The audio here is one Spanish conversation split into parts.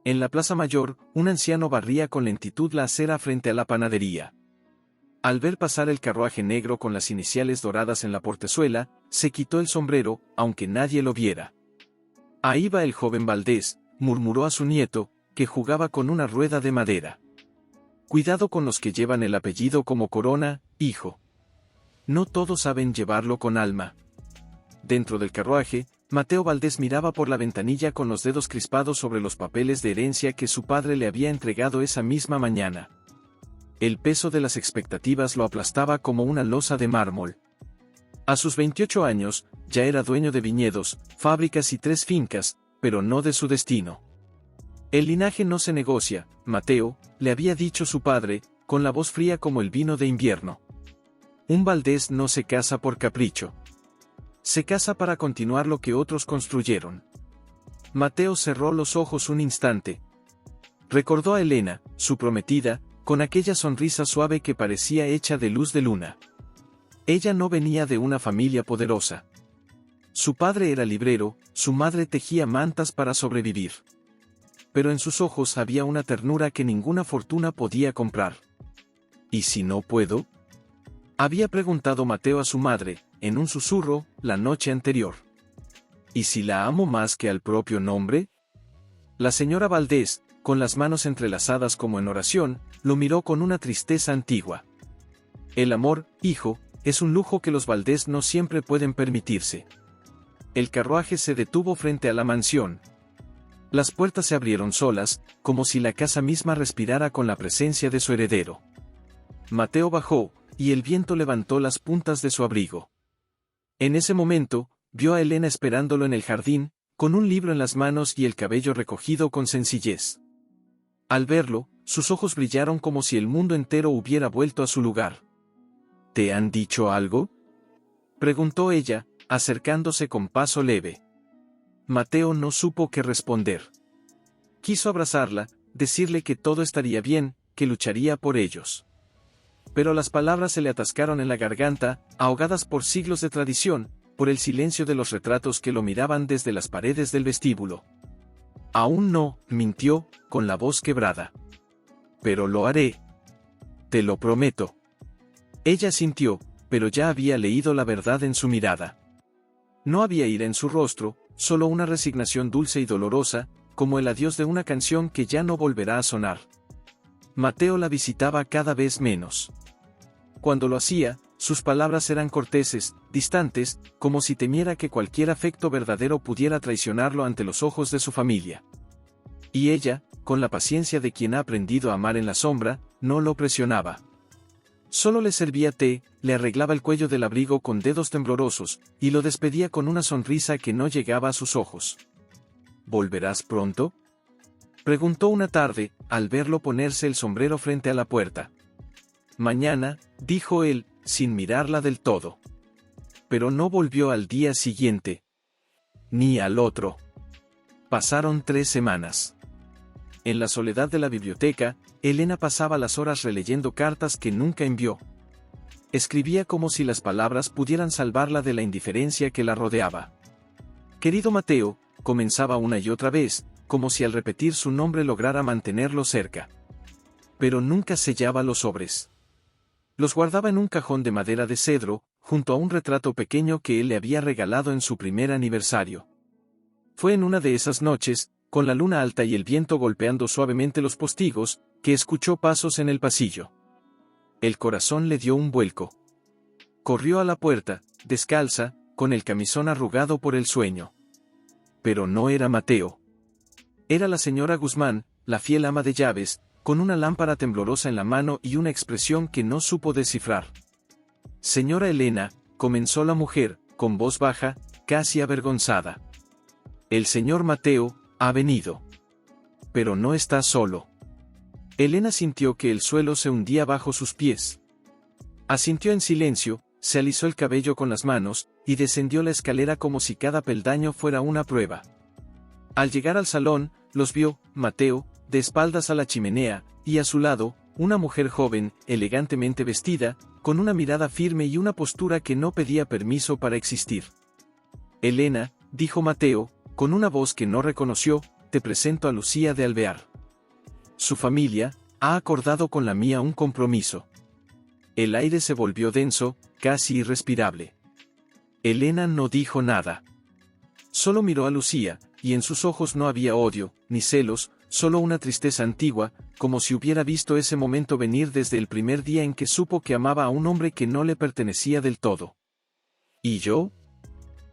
En la plaza mayor, un anciano barría con lentitud la acera frente a la panadería. Al ver pasar el carruaje negro con las iniciales doradas en la portezuela, se quitó el sombrero, aunque nadie lo viera. Ahí va el joven Valdés, murmuró a su nieto, que jugaba con una rueda de madera. Cuidado con los que llevan el apellido como corona, hijo. No todos saben llevarlo con alma. Dentro del carruaje, Mateo Valdés miraba por la ventanilla con los dedos crispados sobre los papeles de herencia que su padre le había entregado esa misma mañana. El peso de las expectativas lo aplastaba como una losa de mármol. A sus 28 años, ya era dueño de viñedos, fábricas y 3 fincas, pero no de su destino. El linaje no se negocia, Mateo, le había dicho su padre, con la voz fría como el vino de invierno. Un Valdés no se casa por capricho. Se casa para continuar lo que otros construyeron. Mateo cerró los ojos un instante. Recordó a Elena, su prometida, con aquella sonrisa suave que parecía hecha de luz de luna. Ella no venía de una familia poderosa. Su padre era librero, su madre tejía mantas para sobrevivir. Pero en sus ojos había una ternura que ninguna fortuna podía comprar. ¿Y si no puedo? Había preguntado Mateo a su madre, en un susurro, la noche anterior. ¿Y si la amo más que al propio nombre? La señora Valdés, con las manos entrelazadas como en oración, lo miró con una tristeza antigua. El amor, hijo, es un lujo que los Valdés no siempre pueden permitirse. El carruaje se detuvo frente a la mansión. Las puertas se abrieron solas, como si la casa misma respirara con la presencia de su heredero. Mateo bajó, y el viento levantó las puntas de su abrigo. En ese momento, vio a Elena esperándolo en el jardín, con un libro en las manos y el cabello recogido con sencillez. Al verlo, sus ojos brillaron como si el mundo entero hubiera vuelto a su lugar. ¿Te han dicho algo?, preguntó ella, acercándose con paso leve. Mateo no supo qué responder. Quiso abrazarla, decirle que todo estaría bien, que lucharía por ellos. Pero las palabras se le atascaron en la garganta, ahogadas por siglos de tradición, por el silencio de los retratos que lo miraban desde las paredes del vestíbulo. Aún no, mintió, con la voz quebrada. Pero lo haré. Te lo prometo. Ella sintió, pero ya había leído la verdad en su mirada. No había ira en su rostro, solo una resignación dulce y dolorosa, como el adiós de una canción que ya no volverá a sonar. Mateo la visitaba cada vez menos. Cuando lo hacía, sus palabras eran corteses, distantes, como si temiera que cualquier afecto verdadero pudiera traicionarlo ante los ojos de su familia. Y ella, con la paciencia de quien ha aprendido a amar en la sombra, no lo presionaba. Solo le servía té, le arreglaba el cuello del abrigo con dedos temblorosos, y lo despedía con una sonrisa que no llegaba a sus ojos. ¿Volverás pronto?, preguntó una tarde, al verlo ponerse el sombrero frente a la puerta. Mañana, dijo él, sin mirarla del todo. Pero no volvió al día siguiente. Ni al otro. Pasaron 3 semanas. En la soledad de la biblioteca, Elena pasaba las horas releyendo cartas que nunca envió. Escribía como si las palabras pudieran salvarla de la indiferencia que la rodeaba. Querido Mateo, comenzaba una y otra vez, como si al repetir su nombre lograra mantenerlo cerca. Pero nunca sellaba los sobres. Los guardaba en un cajón de madera de cedro, junto a un retrato pequeño que él le había regalado en su primer aniversario. Fue en una de esas noches, con la luna alta y el viento golpeando suavemente los postigos, que escuchó pasos en el pasillo. El corazón le dio un vuelco. Corrió a la puerta, descalza, con el camisón arrugado por el sueño. Pero no era Mateo. Era la señora Guzmán, la fiel ama de llaves, con una lámpara temblorosa en la mano y una expresión que no supo descifrar. Señora Elena, comenzó la mujer, con voz baja, casi avergonzada. El señor Mateo ha venido. Pero no está solo. Elena sintió que el suelo se hundía bajo sus pies. Asintió en silencio, se alisó el cabello con las manos, y descendió la escalera como si cada peldaño fuera una prueba. Al llegar al salón, los vio, Mateo, de espaldas a la chimenea, y a su lado, una mujer joven, elegantemente vestida, con una mirada firme y una postura que no pedía permiso para existir. Elena, dijo Mateo, con una voz que no reconoció, te presento a Lucía de Alvear. Su familia ha acordado con la mía un compromiso. El aire se volvió denso, casi irrespirable. Elena no dijo nada. Solo miró a Lucía, y en sus ojos no había odio, ni celos, solo una tristeza antigua, como si hubiera visto ese momento venir desde el primer día en que supo que amaba a un hombre que no le pertenecía del todo. ¿Y yo?,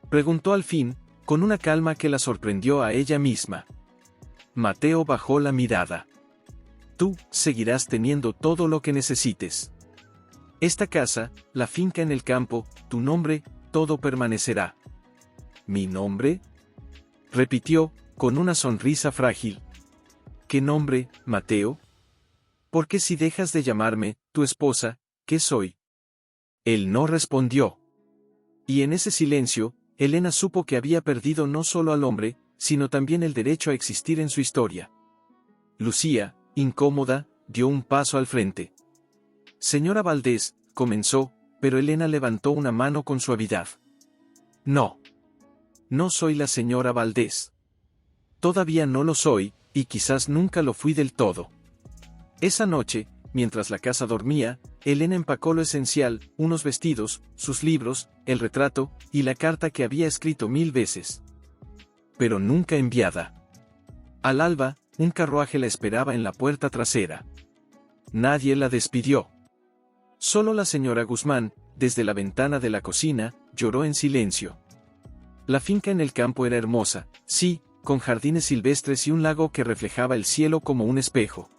preguntó al fin, con una calma que la sorprendió a ella misma. Mateo bajó la mirada. Tú seguirás teniendo todo lo que necesites. Esta casa, la finca en el campo, tu nombre, todo permanecerá. ¿Mi nombre?, repitió, con una sonrisa frágil. ¿Qué nombre, Mateo? Porque si dejas de llamarme, tu esposa, ¿qué soy? Él no respondió. Y en ese silencio, Elena supo que había perdido no solo al hombre, sino también el derecho a existir en su historia. Lucía, incómoda, dio un paso al frente. Señora Valdés, comenzó, pero Elena levantó una mano con suavidad. No. No soy la señora Valdés. Todavía no lo soy, y quizás nunca lo fui del todo. Esa noche, mientras la casa dormía, Elena empacó lo esencial, unos vestidos, sus libros, el retrato, y la carta que había escrito 1000 veces. Pero nunca enviada. Al alba, un carruaje la esperaba en la puerta trasera. Nadie la despidió. Solo la señora Guzmán, desde la ventana de la cocina, lloró en silencio. La finca en el campo era hermosa, sí, con jardines silvestres y un lago que reflejaba el cielo como un espejo.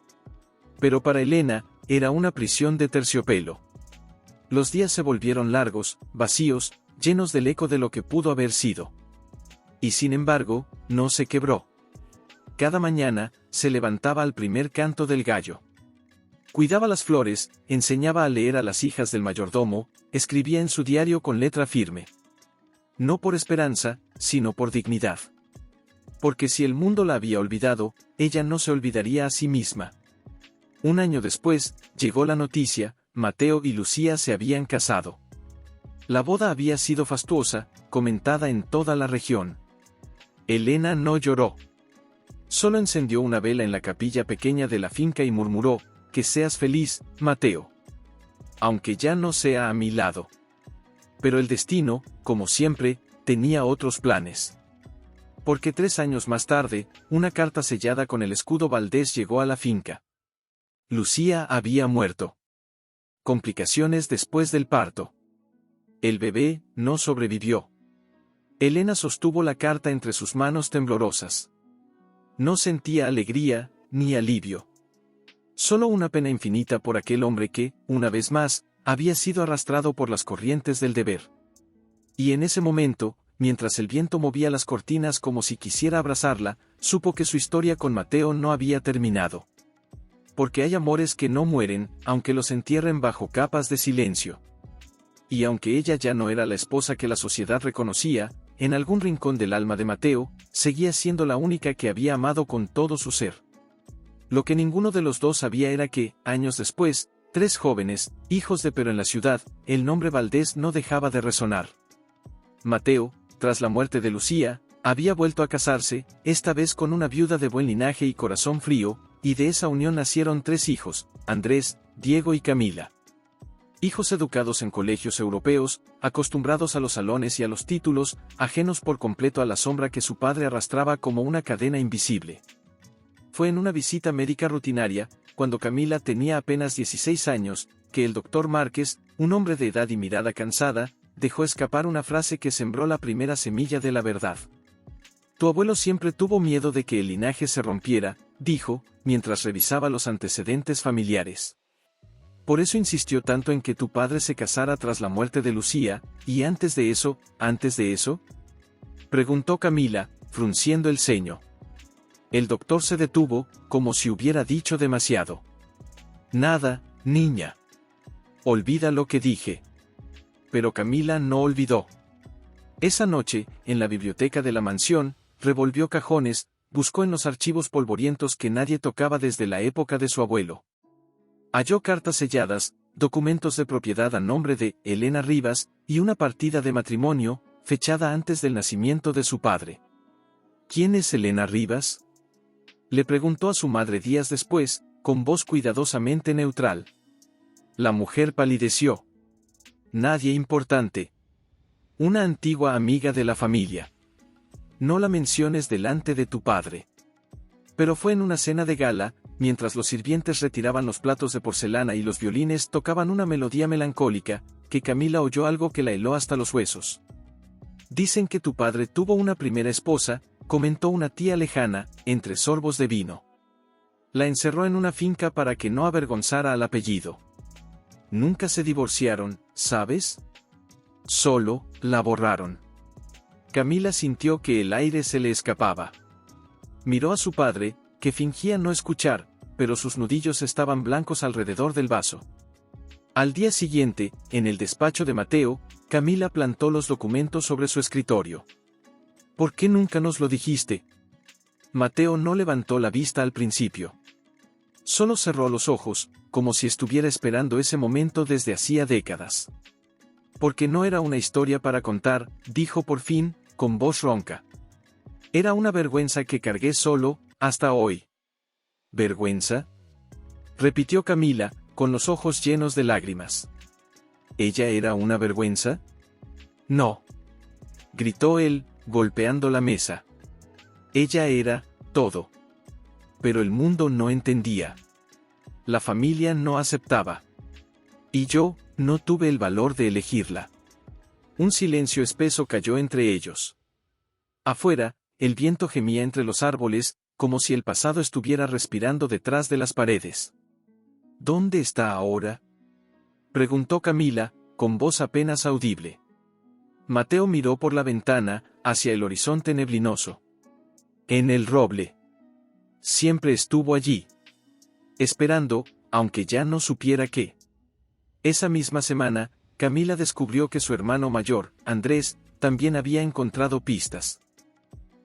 Pero para Elena, era una prisión de terciopelo. Los días se volvieron largos, vacíos, llenos del eco de lo que pudo haber sido. Y sin embargo, no se quebró. Cada mañana, se levantaba al primer canto del gallo. Cuidaba las flores, enseñaba a leer a las hijas del mayordomo, escribía en su diario con letra firme. No por esperanza, sino por dignidad. Porque si el mundo la había olvidado, ella no se olvidaría a sí misma. Un año después, llegó la noticia, Mateo y Lucía se habían casado. La boda había sido fastuosa, comentada en toda la región. Elena no lloró. Solo encendió una vela en la capilla pequeña de la finca y murmuró, que seas feliz, Mateo. Aunque ya no sea a mi lado. Pero el destino, como siempre, tenía otros planes. Porque 3 años más tarde, una carta sellada con el escudo Valdés llegó a la finca. Lucía había muerto. Complicaciones después del parto. El bebé no sobrevivió. Elena sostuvo la carta entre sus manos temblorosas. No sentía alegría, ni alivio. Solo una pena infinita por aquel hombre que, una vez más, había sido arrastrado por las corrientes del deber. Y en ese momento, mientras el viento movía las cortinas como si quisiera abrazarla, supo que su historia con Mateo no había terminado. Porque hay amores que no mueren, aunque los entierren bajo capas de silencio. Y aunque ella ya no era la esposa que la sociedad reconocía, en algún rincón del alma de Mateo, seguía siendo la única que había amado con todo su ser. Lo que ninguno de los dos sabía era que, años después, 3 jóvenes, hijos de pero en la ciudad, el nombre Valdés no dejaba de resonar. Mateo, tras la muerte de Lucía, había vuelto a casarse, esta vez con una viuda de buen linaje y corazón frío, y de esa unión nacieron 3 hijos, Andrés, Diego y Camila. Hijos educados en colegios europeos, acostumbrados a los salones y a los títulos, ajenos por completo a la sombra que su padre arrastraba como una cadena invisible. Fue en una visita médica rutinaria, cuando Camila tenía apenas 16 años, que el doctor Márquez, un hombre de edad y mirada cansada, dejó escapar una frase que sembró la primera semilla de la verdad. Tu abuelo siempre tuvo miedo de que el linaje se rompiera, dijo, mientras revisaba los antecedentes familiares. Por eso insistió tanto en que tu padre se casara tras la muerte de Lucía, y antes de eso, preguntó Camila, frunciendo el ceño. El doctor se detuvo, como si hubiera dicho demasiado. Nada, niña. Olvida lo que dije. Pero Camila no olvidó. Esa noche, en la biblioteca de la mansión, revolvió cajones, buscó en los archivos polvorientos que nadie tocaba desde la época de su abuelo. Halló cartas selladas, documentos de propiedad a nombre de Elena Rivas, y una partida de matrimonio, fechada antes del nacimiento de su padre. ¿Quién es Elena Rivas? Le preguntó a su madre días después, con voz cuidadosamente neutral. La mujer palideció. Nadie importante. Una antigua amiga de la familia. No la menciones delante de tu padre. Pero fue en una cena de gala, mientras los sirvientes retiraban los platos de porcelana y los violines tocaban una melodía melancólica, que Camila oyó algo que la heló hasta los huesos. Dicen que tu padre tuvo una primera esposa, comentó una tía lejana, entre sorbos de vino. La encerró en una finca para que no avergonzara al apellido. Nunca se divorciaron, ¿sabes? Solo, la borraron. Camila sintió que el aire se le escapaba. Miró a su padre, que fingía no escuchar, pero sus nudillos estaban blancos alrededor del vaso. Al día siguiente, en el despacho de Mateo, Camila plantó los documentos sobre su escritorio. ¿Por qué nunca nos lo dijiste? Mateo no levantó la vista al principio. Solo cerró los ojos, como si estuviera esperando ese momento desde hacía décadas. Porque no era una historia para contar, dijo por fin, con voz ronca. Era una vergüenza que cargué solo, hasta hoy. ¿Vergüenza? Repitió Camila, con los ojos llenos de lágrimas. ¿Ella era una vergüenza? No. Gritó él, golpeando la mesa. Ella era todo. Pero el mundo no entendía. La familia no aceptaba. Y yo, no tuve el valor de elegirla. Un silencio espeso cayó entre ellos. Afuera, el viento gemía entre los árboles, como si el pasado estuviera respirando detrás de las paredes. ¿Dónde está ahora? Preguntó Camila, con voz apenas audible. Mateo miró por la ventana, hacia el horizonte neblinoso. En el roble. Siempre estuvo allí. Esperando, aunque ya no supiera qué. Esa misma semana, Camila descubrió que su hermano mayor, Andrés, también había encontrado pistas.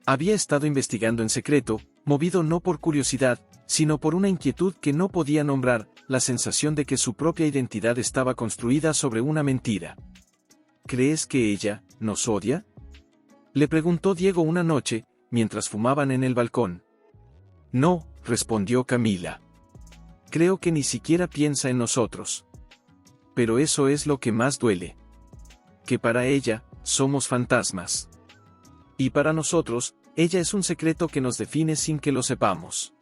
Había estado investigando en secreto, movido no por curiosidad, sino por una inquietud que no podía nombrar, la sensación de que su propia identidad estaba construida sobre una mentira. ¿Crees que ella nos odia? Le preguntó Diego una noche, mientras fumaban en el balcón. No, respondió Camila. Creo que ni siquiera piensa en nosotros. Pero eso es lo que más duele. Que para ella, somos fantasmas. Y para nosotros, ella es un secreto que nos define sin que lo sepamos.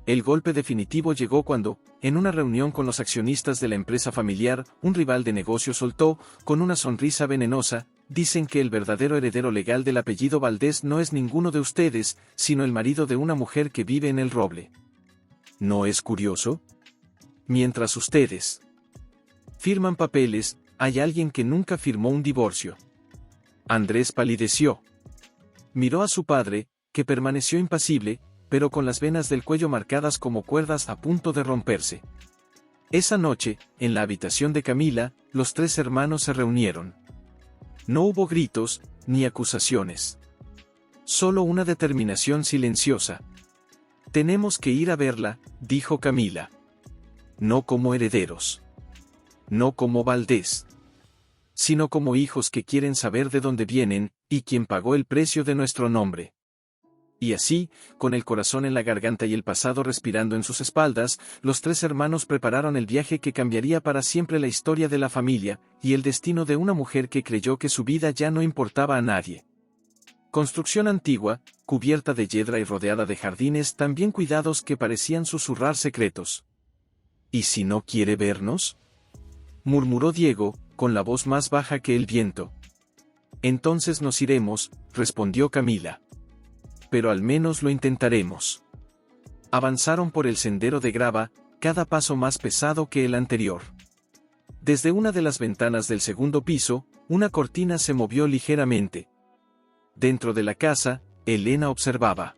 El golpe definitivo llegó cuando, en una reunión con los accionistas de la empresa familiar, un rival de negocio soltó, con una sonrisa venenosa, dicen que el verdadero heredero legal del apellido Valdés no es ninguno de ustedes, sino el marido de una mujer que vive en el roble. ¿No es curioso? Mientras ustedes firman papeles, hay alguien que nunca firmó un divorcio. Andrés palideció. Miró a su padre, que permaneció impasible, pero con las venas del cuello marcadas como cuerdas a punto de romperse. Esa noche, en la habitación de Camila, los tres hermanos se reunieron. No hubo gritos, ni acusaciones. Solo una determinación silenciosa. Tenemos que ir a verla, dijo Camila. No como herederos. No como Valdés. Sino como hijos que quieren saber de dónde vienen, y quién pagó el precio de nuestro nombre. Y así, con el corazón en la garganta y el pasado respirando en sus espaldas, los tres hermanos prepararon el viaje que cambiaría para siempre la historia de la familia, y el destino de una mujer que creyó que su vida ya no importaba a nadie. Construcción antigua, cubierta de yedra y rodeada de jardines tan bien cuidados que parecían susurrar secretos. ¿Y si no quiere vernos?, murmuró Diego, con la voz más baja que el viento. Entonces nos iremos, respondió Camila. Pero al menos lo intentaremos. Avanzaron por el sendero de grava, cada paso más pesado que el anterior. Desde una de las ventanas del segundo piso, una cortina se movió ligeramente. Dentro de la casa, Elena observaba.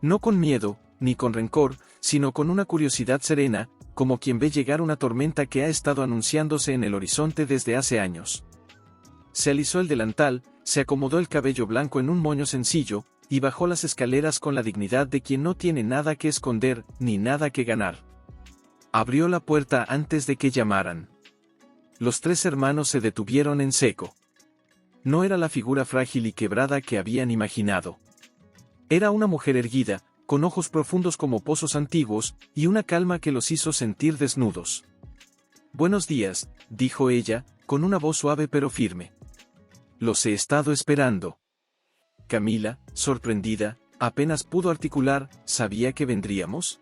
No con miedo, ni con rencor, sino con una curiosidad serena, como quien ve llegar una tormenta que ha estado anunciándose en el horizonte desde hace años. Se alisó el delantal, se acomodó el cabello blanco en un moño sencillo, y bajó las escaleras con la dignidad de quien no tiene nada que esconder, ni nada que ganar. Abrió la puerta antes de que llamaran. Los tres hermanos se detuvieron en seco. No era la figura frágil y quebrada que habían imaginado. Era una mujer erguida, con ojos profundos como pozos antiguos, y una calma que los hizo sentir desnudos. «Buenos días», dijo ella, con una voz suave pero firme. «Los he estado esperando». Camila, sorprendida, apenas pudo articular, ¿sabía que vendríamos?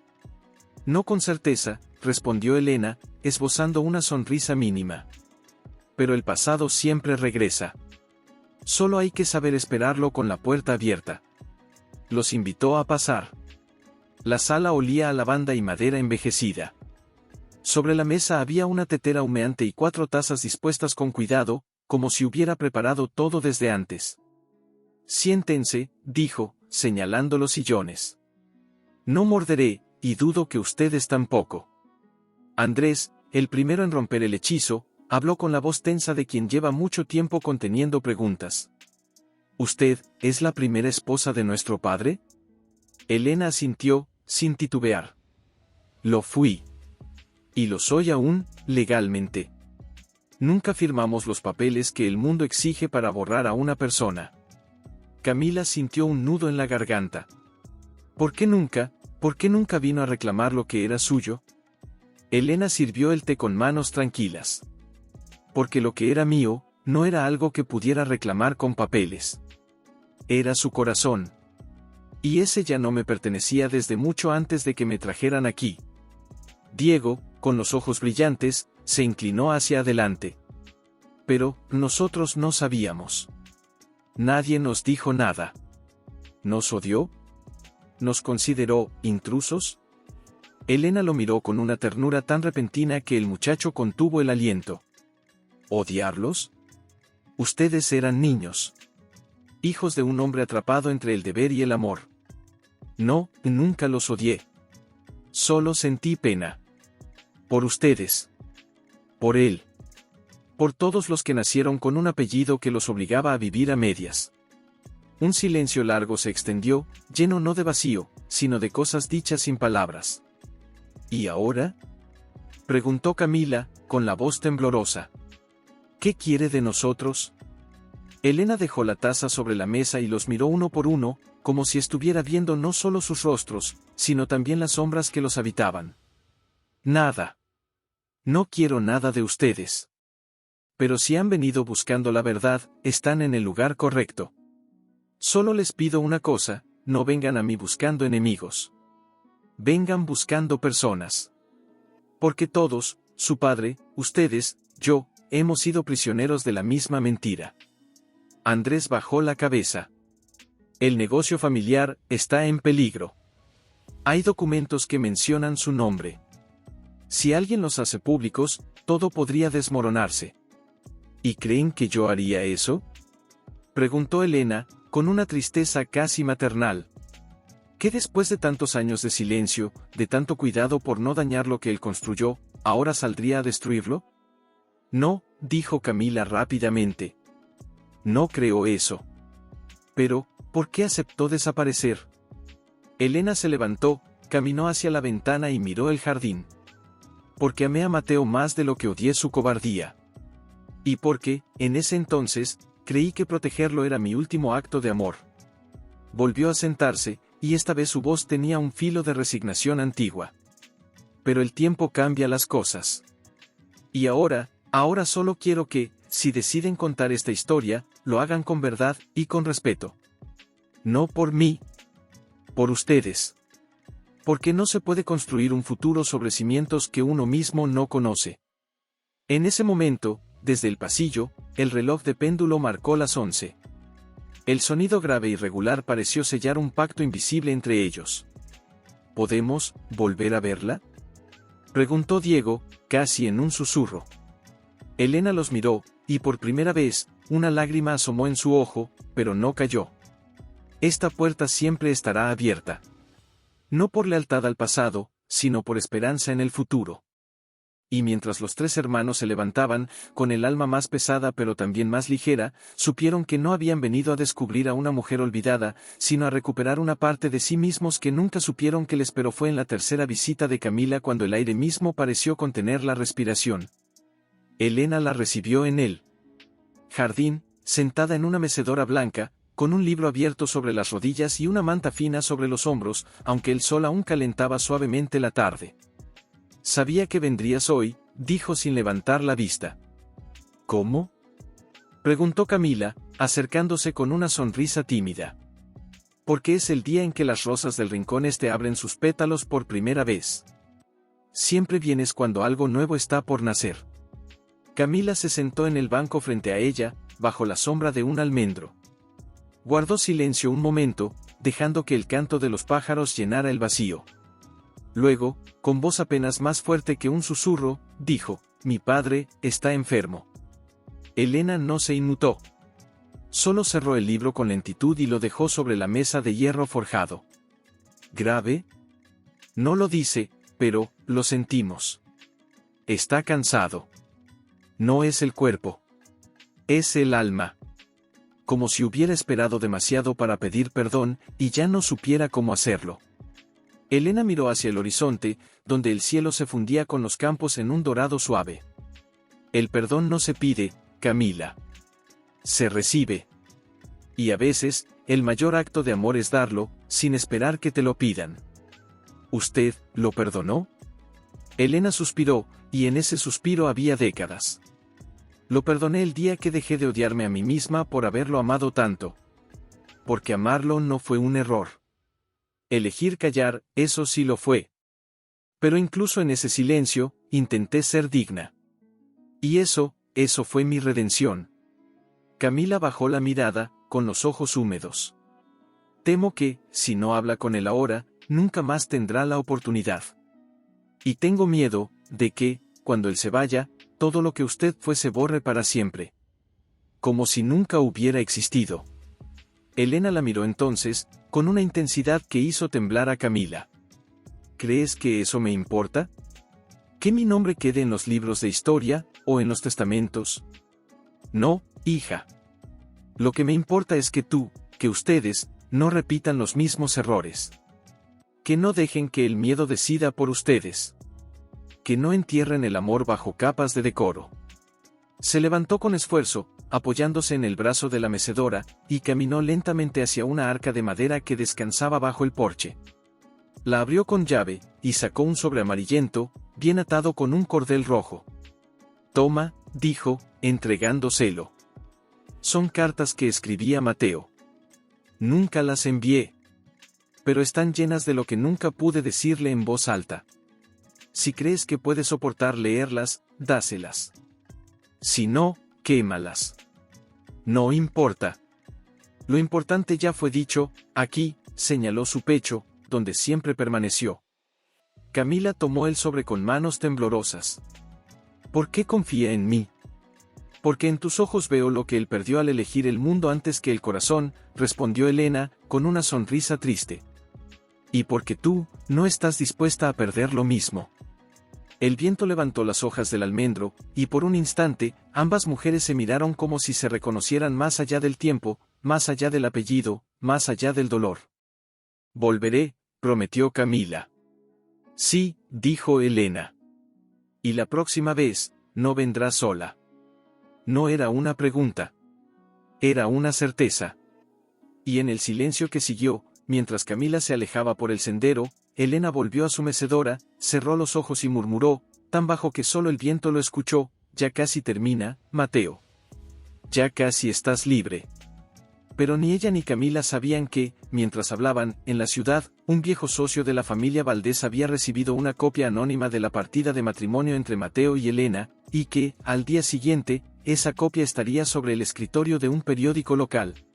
«No con certeza», respondió Elena, esbozando una sonrisa mínima. «Pero el pasado siempre regresa. Solo hay que saber esperarlo con la puerta abierta». Los invitó a pasar. La sala olía a lavanda y madera envejecida. Sobre la mesa había una tetera humeante y 4 tazas dispuestas con cuidado, como si hubiera preparado todo desde antes. «Siéntense», dijo, señalando los sillones. «No morderé, y dudo que ustedes tampoco». Andrés, el primero en romper el hechizo, habló con la voz tensa de quien lleva mucho tiempo conteniendo preguntas. «¿Usted es la primera esposa de nuestro padre?» Elena asintió, sin titubear. «Lo fui. Y lo soy aún, legalmente. Nunca firmamos los papeles que el mundo exige para borrar a una persona». Camila sintió un nudo en la garganta. ¿Por qué nunca vino a reclamar lo que era suyo? Elena sirvió el té con manos tranquilas. Porque lo que era mío, no era algo que pudiera reclamar con papeles. Era su corazón. Y ese ya no me pertenecía desde mucho antes de que me trajeran aquí. Diego, con los ojos brillantes, se inclinó hacia adelante. Pero, nosotros no sabíamos. Nadie nos dijo nada. ¿Nos odió? ¿Nos consideró intrusos? Elena lo miró con una ternura tan repentina que el muchacho contuvo el aliento. ¿Odiarlos? Ustedes eran niños. Hijos de un hombre atrapado entre el deber y el amor. No, nunca los odié. Solo sentí pena. Por ustedes. Por él. Por todos los que nacieron con un apellido que los obligaba a vivir a medias. Un silencio largo se extendió, lleno no de vacío, sino de cosas dichas sin palabras. ¿Y ahora?, preguntó Camila, con la voz temblorosa. ¿Qué quiere de nosotros? Elena dejó la taza sobre la mesa y los miró uno por uno, como si estuviera viendo no solo sus rostros, sino también las sombras que los habitaban. Nada. No quiero nada de ustedes. Pero si han venido buscando la verdad, están en el lugar correcto. Solo les pido una cosa, no vengan a mí buscando enemigos. Vengan buscando personas. Porque todos, su padre, ustedes, yo, hemos sido prisioneros de la misma mentira. Andrés bajó la cabeza. El negocio familiar está en peligro. Hay documentos que mencionan su nombre. Si alguien los hace públicos, todo podría desmoronarse. ¿Y creen que yo haría eso?, preguntó Elena, con una tristeza casi maternal. ¿Que después de tantos años de silencio, de tanto cuidado por no dañar lo que él construyó, ahora saldría a destruirlo? No, dijo Camila rápidamente. No creo eso. Pero, ¿por qué aceptó desaparecer? Elena se levantó, caminó hacia la ventana y miró el jardín. Porque amé a Mateo más de lo que odié su cobardía. Y porque, en ese entonces, creí que protegerlo era mi último acto de amor. Volvió a sentarse, y esta vez su voz tenía un filo de resignación antigua. Pero el tiempo cambia las cosas. Y ahora solo quiero que, si deciden contar esta historia, lo hagan con verdad y con respeto. No por mí. Por ustedes. Porque no se puede construir un futuro sobre cimientos que uno mismo no conoce. En ese momento, desde el pasillo, el reloj de péndulo marcó las 11. El sonido grave y regular pareció sellar un pacto invisible entre ellos. ¿Podemos volver a verla?, preguntó Diego, casi en un susurro. Elena los miró, y por primera vez, una lágrima asomó en su ojo, pero no cayó. Esta puerta siempre estará abierta. No por lealtad al pasado, sino por esperanza en el futuro. Y mientras los 3 hermanos se levantaban, con el alma más pesada pero también más ligera, supieron que no habían venido a descubrir a una mujer olvidada, sino a recuperar una parte de sí mismos que nunca supieron que les esperó. Fue en la tercera visita de Camila cuando el aire mismo pareció contener la respiración. Elena la recibió en el jardín, sentada en una mecedora blanca, con un libro abierto sobre las rodillas y una manta fina sobre los hombros, aunque el sol aún calentaba suavemente la tarde. «Sabía que vendrías hoy», dijo sin levantar la vista. «¿Cómo?», preguntó Camila, acercándose con una sonrisa tímida. «Porque es el día en que las rosas del rincón este abren sus pétalos por primera vez. Siempre vienes cuando algo nuevo está por nacer». Camila se sentó en el banco frente a ella, bajo la sombra de un almendro. Guardó silencio un momento, dejando que el canto de los pájaros llenara el vacío. Luego, con voz apenas más fuerte que un susurro, dijo: «Mi padre está enfermo». Elena no se inmutó. Solo cerró el libro con lentitud y lo dejó sobre la mesa de hierro forjado. «¿Grave?». «No lo dice, pero lo sentimos. Está cansado. No es el cuerpo. Es el alma». Como si hubiera esperado demasiado para pedir perdón y ya no supiera cómo hacerlo. Elena miró hacia el horizonte, donde el cielo se fundía con los campos en un dorado suave. «El perdón no se pide, Camila. Se recibe. Y a veces, el mayor acto de amor es darlo, sin esperar que te lo pidan». «¿Usted lo perdonó?». Elena suspiró, y en ese suspiro había décadas. «Lo perdoné el día que dejé de odiarme a mí misma por haberlo amado tanto. Porque amarlo no fue un error. Elegir callar, eso sí lo fue. Pero incluso en ese silencio, intenté ser digna. Y eso fue mi redención». Camila bajó la mirada, con los ojos húmedos. «Temo que, si no habla con él ahora, nunca más tendrá la oportunidad. Y tengo miedo, de que, cuando él se vaya, todo lo que usted fue se borre para siempre. Como si nunca hubiera existido». Elena la miró entonces, con una intensidad que hizo temblar a Camila. «¿Crees que eso me importa? ¿Que mi nombre quede en los libros de historia, o en los testamentos? No, hija. Lo que me importa es que que ustedes, no repitan los mismos errores. Que no dejen que el miedo decida por ustedes. Que no entierren el amor bajo capas de decoro». Se levantó con esfuerzo, apoyándose en el brazo de la mecedora, y caminó lentamente hacia una arca de madera que descansaba bajo el porche. La abrió con llave, y sacó un sobre amarillento, bien atado con un cordel rojo. «Toma», dijo, entregándoselo. «Son cartas que escribí a Mateo. Nunca las envié. Pero están llenas de lo que nunca pude decirle en voz alta. Si crees que puedes soportar leerlas, dáselas. Si no, quémalas. No importa. Lo importante ya fue dicho». Aquí, señaló su pecho, donde siempre permaneció. Camila tomó el sobre con manos temblorosas. «¿Por qué confía en mí?». «Porque en tus ojos veo lo que él perdió al elegir el mundo antes que el corazón», respondió Elena, con una sonrisa triste. «Y porque tú, no estás dispuesta a perder lo mismo». El viento levantó las hojas del almendro, y por un instante, ambas mujeres se miraron como si se reconocieran más allá del tiempo, más allá del apellido, más allá del dolor. «Volveré», prometió Camila. «Sí», dijo Elena. «Y la próxima vez, no vendrás sola». No era una pregunta. Era una certeza. Y en el silencio que siguió, mientras Camila se alejaba por el sendero, Elena volvió a su mecedora, cerró los ojos y murmuró, tan bajo que solo el viento lo escuchó: «Ya casi termina, Mateo. Ya casi estás libre». Pero ni ella ni Camila sabían que, mientras hablaban, en la ciudad, un viejo socio de la familia Valdés había recibido una copia anónima de la partida de matrimonio entre Mateo y Elena, y que, al día siguiente, esa copia estaría sobre el escritorio de un periódico local.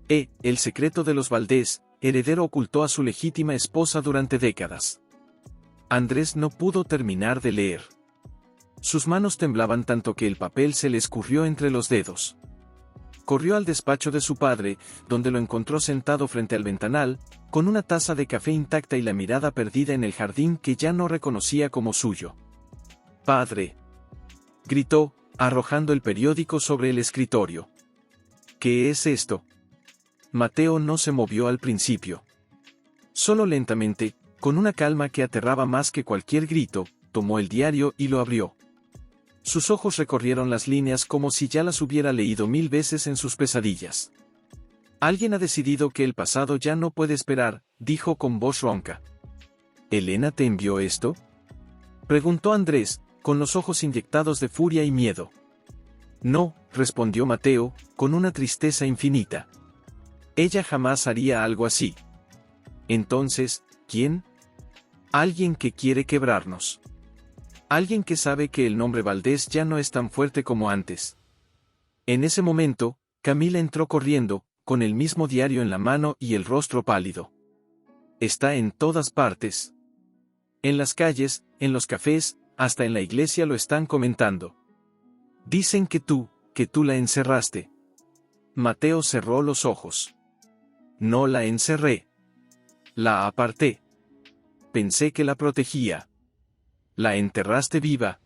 El secreto de los Valdés, heredero ocultó a su legítima esposa durante décadas. Andrés no pudo terminar de leer. Sus manos temblaban tanto que el papel se le escurrió entre los dedos. Corrió al despacho de su padre, donde lo encontró sentado frente al ventanal, con una taza de café intacta y la mirada perdida en el jardín que ya no reconocía como suyo. «Padre», gritó, arrojando el periódico sobre el escritorio. «¿Qué es esto?». Mateo no se movió al principio. Solo lentamente, con una calma que aterraba más que cualquier grito, tomó el diario y lo abrió. Sus ojos recorrieron las líneas como si ya las hubiera leído 1000 veces en sus pesadillas. Alguien ha decidido que el pasado ya no puede esperar, dijo con voz ronca. ¿Elena te envió esto?, preguntó Andrés, con los ojos inyectados de furia y miedo. No, respondió Mateo, con una tristeza infinita. Ella jamás haría algo así. Entonces, ¿quién? Alguien que quiere quebrarnos. Alguien que sabe que el nombre Valdés ya no es tan fuerte como antes. En ese momento, Camila entró corriendo, con el mismo diario en la mano y el rostro pálido. Está en todas partes. En las calles, en los cafés, hasta en la iglesia lo están comentando. Dicen que tú la encerraste. Mateo cerró los ojos. No la encerré. La aparté. Pensé que la protegía. La enterraste viva.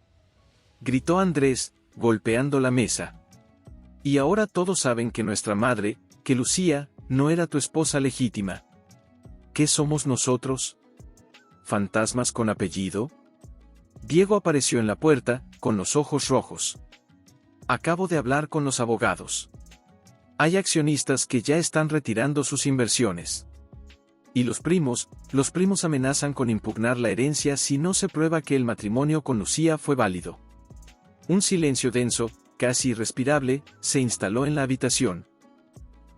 Gritó Andrés, golpeando la mesa. Y ahora todos saben que nuestra madre, que Lucía, no era tu esposa legítima. ¿Qué somos nosotros? ¿Fantasmas con apellido? Diego apareció en la puerta, con los ojos rojos. Acabo de hablar con los abogados. Hay accionistas que ya están retirando sus inversiones. Y los primos amenazan con impugnar la herencia si no se prueba que el matrimonio con Lucía fue válido. Un silencio denso, casi irrespirable, se instaló en la habitación.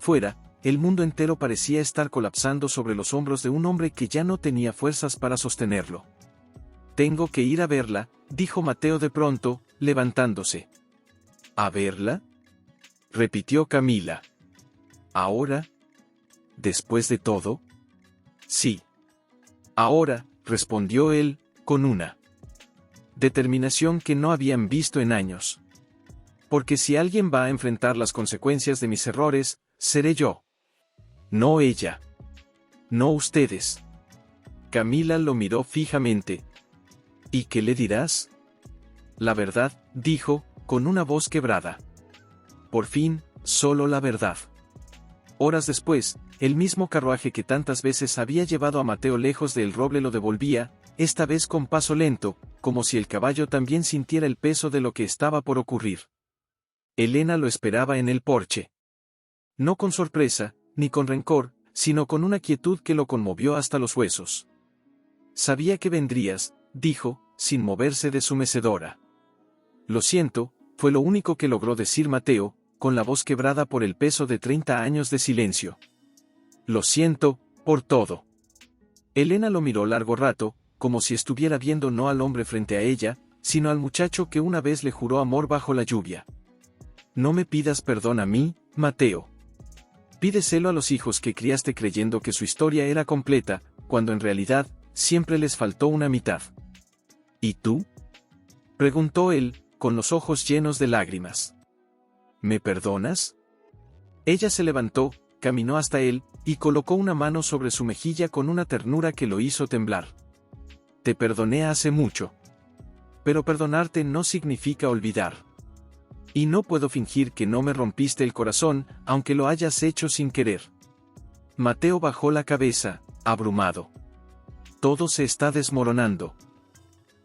Fuera, el mundo entero parecía estar colapsando sobre los hombros de un hombre que ya no tenía fuerzas para sostenerlo. Tengo que ir a verla, dijo Mateo de pronto, levantándose. ¿A verla?, repitió Camila. ¿Ahora? ¿Después de todo? Sí. Ahora, respondió él, con una determinación que no habían visto en años. Porque si alguien va a enfrentar las consecuencias de mis errores, seré yo. No ella. No ustedes. Camila lo miró fijamente. ¿Y qué le dirás? La verdad, dijo, con una voz quebrada. Por fin, solo la verdad. Horas después, el mismo carruaje que tantas veces había llevado a Mateo lejos del roble lo devolvía, esta vez con paso lento, como si el caballo también sintiera el peso de lo que estaba por ocurrir. Elena lo esperaba en el porche. No con sorpresa, ni con rencor, sino con una quietud que lo conmovió hasta los huesos. Sabía que vendrías, dijo, sin moverse de su mecedora. Lo siento, fue lo único que logró decir Mateo, con la voz quebrada por el peso de 30 años de silencio. Lo siento, por todo. Elena lo miró largo rato, como si estuviera viendo no al hombre frente a ella, sino al muchacho que una vez le juró amor bajo la lluvia. No me pidas perdón a mí, Mateo. Pídeselo a los hijos que criaste creyendo que su historia era completa, cuando en realidad, siempre les faltó una mitad. ¿Y tú?, preguntó él, con los ojos llenos de lágrimas. ¿Me perdonas? Ella se levantó, caminó hasta él, y colocó una mano sobre su mejilla con una ternura que lo hizo temblar. Te perdoné hace mucho. Pero perdonarte no significa olvidar. Y no puedo fingir que no me rompiste el corazón, aunque lo hayas hecho sin querer. Mateo bajó la cabeza, abrumado. Todo se está desmoronando.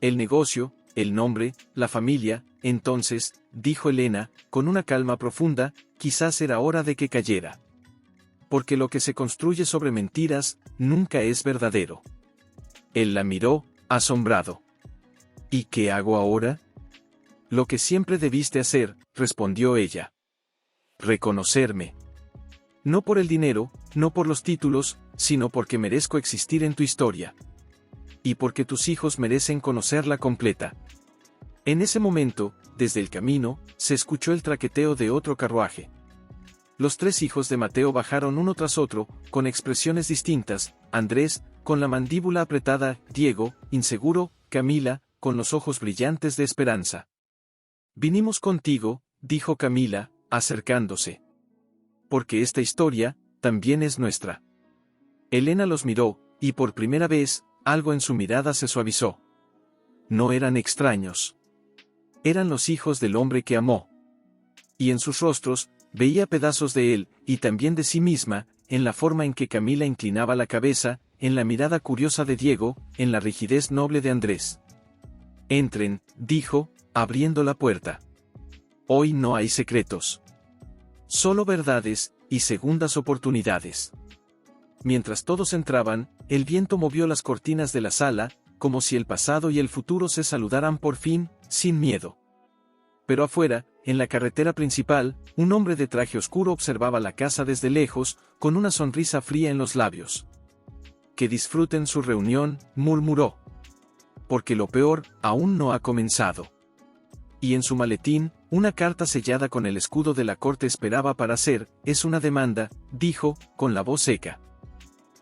El negocio, el nombre, la familia, entonces, dijo Elena, con una calma profunda, quizás era hora de que cayera. Porque lo que se construye sobre mentiras, nunca es verdadero. Él la miró, asombrado. ¿Y qué hago ahora? Lo que siempre debiste hacer, respondió ella. Reconocerme. No por el dinero, no por los títulos, sino porque merezco existir en tu historia. Y porque tus hijos merecen conocerla completa. En ese momento, desde el camino, se escuchó el traqueteo de otro carruaje. Los 3 hijos de Mateo bajaron uno tras otro, con expresiones distintas, Andrés, con la mandíbula apretada, Diego, inseguro, Camila, con los ojos brillantes de esperanza. Vinimos contigo, dijo Camila, acercándose. Porque esta historia, también es nuestra. Elena los miró, y por primera vez, algo en su mirada se suavizó. No eran extraños. Eran los hijos del hombre que amó. Y en sus rostros, veía pedazos de él, y también de sí misma, en la forma en que Camila inclinaba la cabeza, en la mirada curiosa de Diego, en la rigidez noble de Andrés. Entren, dijo, abriendo la puerta. Hoy no hay secretos. Solo verdades, y segundas oportunidades. Mientras todos entraban, el viento movió las cortinas de la sala, como si el pasado y el futuro se saludaran por fin, sin miedo. Pero afuera, en la carretera principal, un hombre de traje oscuro observaba la casa desde lejos, con una sonrisa fría en los labios. «Que disfruten su reunión», murmuró. «Porque lo peor aún no ha comenzado». Y en su maletín, una carta sellada con el escudo de la corte esperaba para «Es una demanda», dijo, con la voz seca.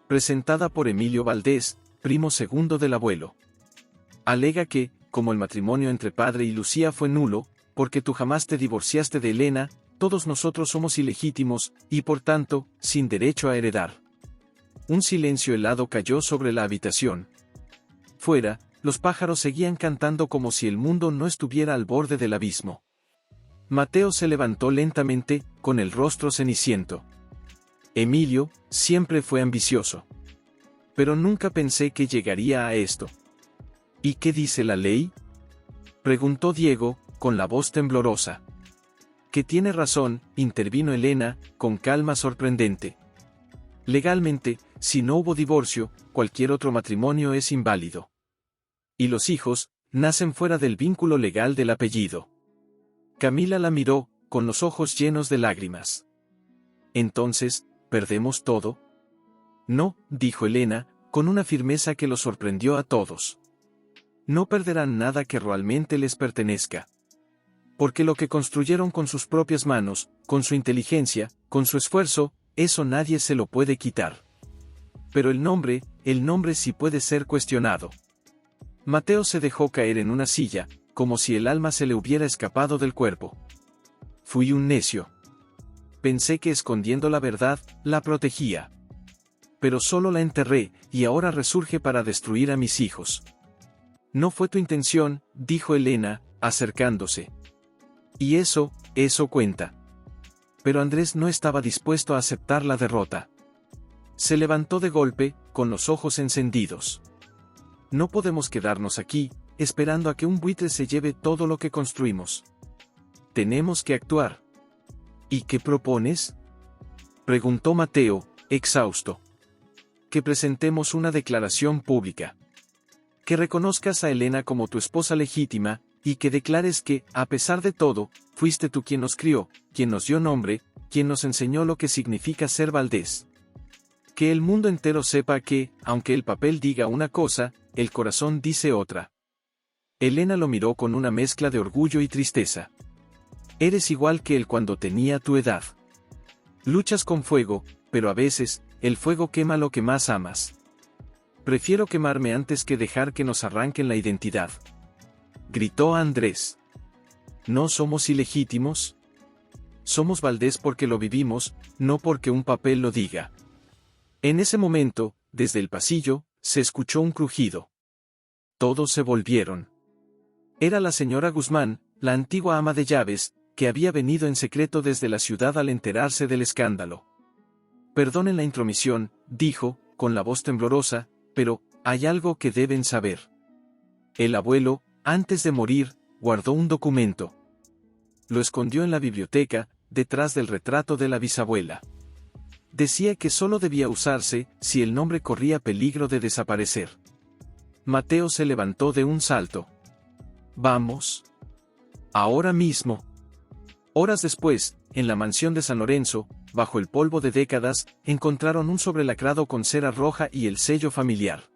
Presentada por Emilio Valdés, primo segundo del abuelo. Alega que, como el matrimonio entre padre y Lucía fue nulo, porque tú jamás te divorciaste de Elena, todos nosotros somos ilegítimos, y por tanto, sin derecho a heredar. Un silencio helado cayó sobre la habitación. Fuera, los pájaros seguían cantando como si el mundo no estuviera al borde del abismo. Mateo se levantó lentamente, con el rostro ceniciento. Emilio, siempre fue ambicioso. Pero nunca pensé que llegaría a esto. ¿Y qué dice la ley?, preguntó Diego, con la voz temblorosa. Que tiene razón, intervino Elena, con calma sorprendente. Legalmente, si no hubo divorcio, cualquier otro matrimonio es inválido. Y los hijos, nacen fuera del vínculo legal del apellido. Camila la miró, con los ojos llenos de lágrimas. Entonces, ¿perdemos todo? No, dijo Elena, con una firmeza que los sorprendió a todos. No perderán nada que realmente les pertenezca. Porque lo que construyeron con sus propias manos, con su inteligencia, con su esfuerzo, eso nadie se lo puede quitar. Pero el nombre sí puede ser cuestionado. Mateo se dejó caer en una silla, como si el alma se le hubiera escapado del cuerpo. Fui un necio. Pensé que escondiendo la verdad, la protegía. Pero solo la enterré, y ahora resurge para destruir a mis hijos. No fue tu intención, dijo Elena, acercándose. Y eso cuenta. Pero Andrés no estaba dispuesto a aceptar la derrota. Se levantó de golpe, con los ojos encendidos. No podemos quedarnos aquí, esperando a que un buitre se lleve todo lo que construimos. Tenemos que actuar. ¿Y qué propones?, preguntó Mateo, exhausto. Que presentemos una declaración pública. Que reconozcas a Elena como tu esposa legítima, y que declares que, a pesar de todo, fuiste tú quien nos crió, quien nos dio nombre, quien nos enseñó lo que significa ser Valdés. Que el mundo entero sepa que, aunque el papel diga una cosa, el corazón dice otra. Elena lo miró con una mezcla de orgullo y tristeza. Eres igual que él cuando tenía tu edad. Luchas con fuego, pero a veces, el fuego quema lo que más amas. Prefiero quemarme antes que dejar que nos arranquen la identidad. Gritó Andrés. ¿No somos ilegítimos? Somos Valdés porque lo vivimos, no porque un papel lo diga. En ese momento, desde el pasillo, se escuchó un crujido. Todos se volvieron. Era la señora Guzmán, la antigua ama de llaves, que había venido en secreto desde la ciudad al enterarse del escándalo. Perdonen la intromisión, dijo, con la voz temblorosa, pero, hay algo que deben saber. El abuelo, antes de morir, guardó un documento. Lo escondió en la biblioteca, detrás del retrato de la bisabuela. Decía que solo debía usarse, si el nombre corría peligro de desaparecer. Mateo se levantó de un salto. Vamos. Ahora mismo. Horas después, en la mansión de San Lorenzo, bajo el polvo de décadas, encontraron un sobrelacrado con cera roja y el sello familiar.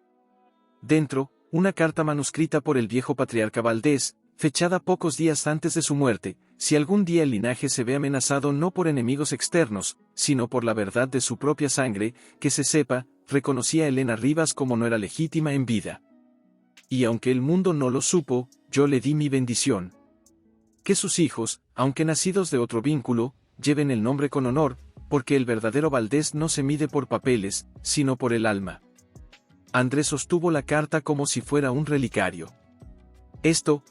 Dentro, una carta manuscrita por el viejo patriarca Valdés, fechada pocos días antes de su muerte: si algún día el linaje se ve amenazado no por enemigos externos, sino por la verdad de su propia sangre, que se sepa, reconocía a Elena Rivas como no era legítima en vida. Y aunque el mundo no lo supo, yo le di mi bendición. Que sus hijos, aunque nacidos de otro vínculo, lleven el nombre con honor, porque el verdadero Valdés no se mide por papeles, sino por el alma. Andrés sostuvo la carta como si fuera un relicario. Esto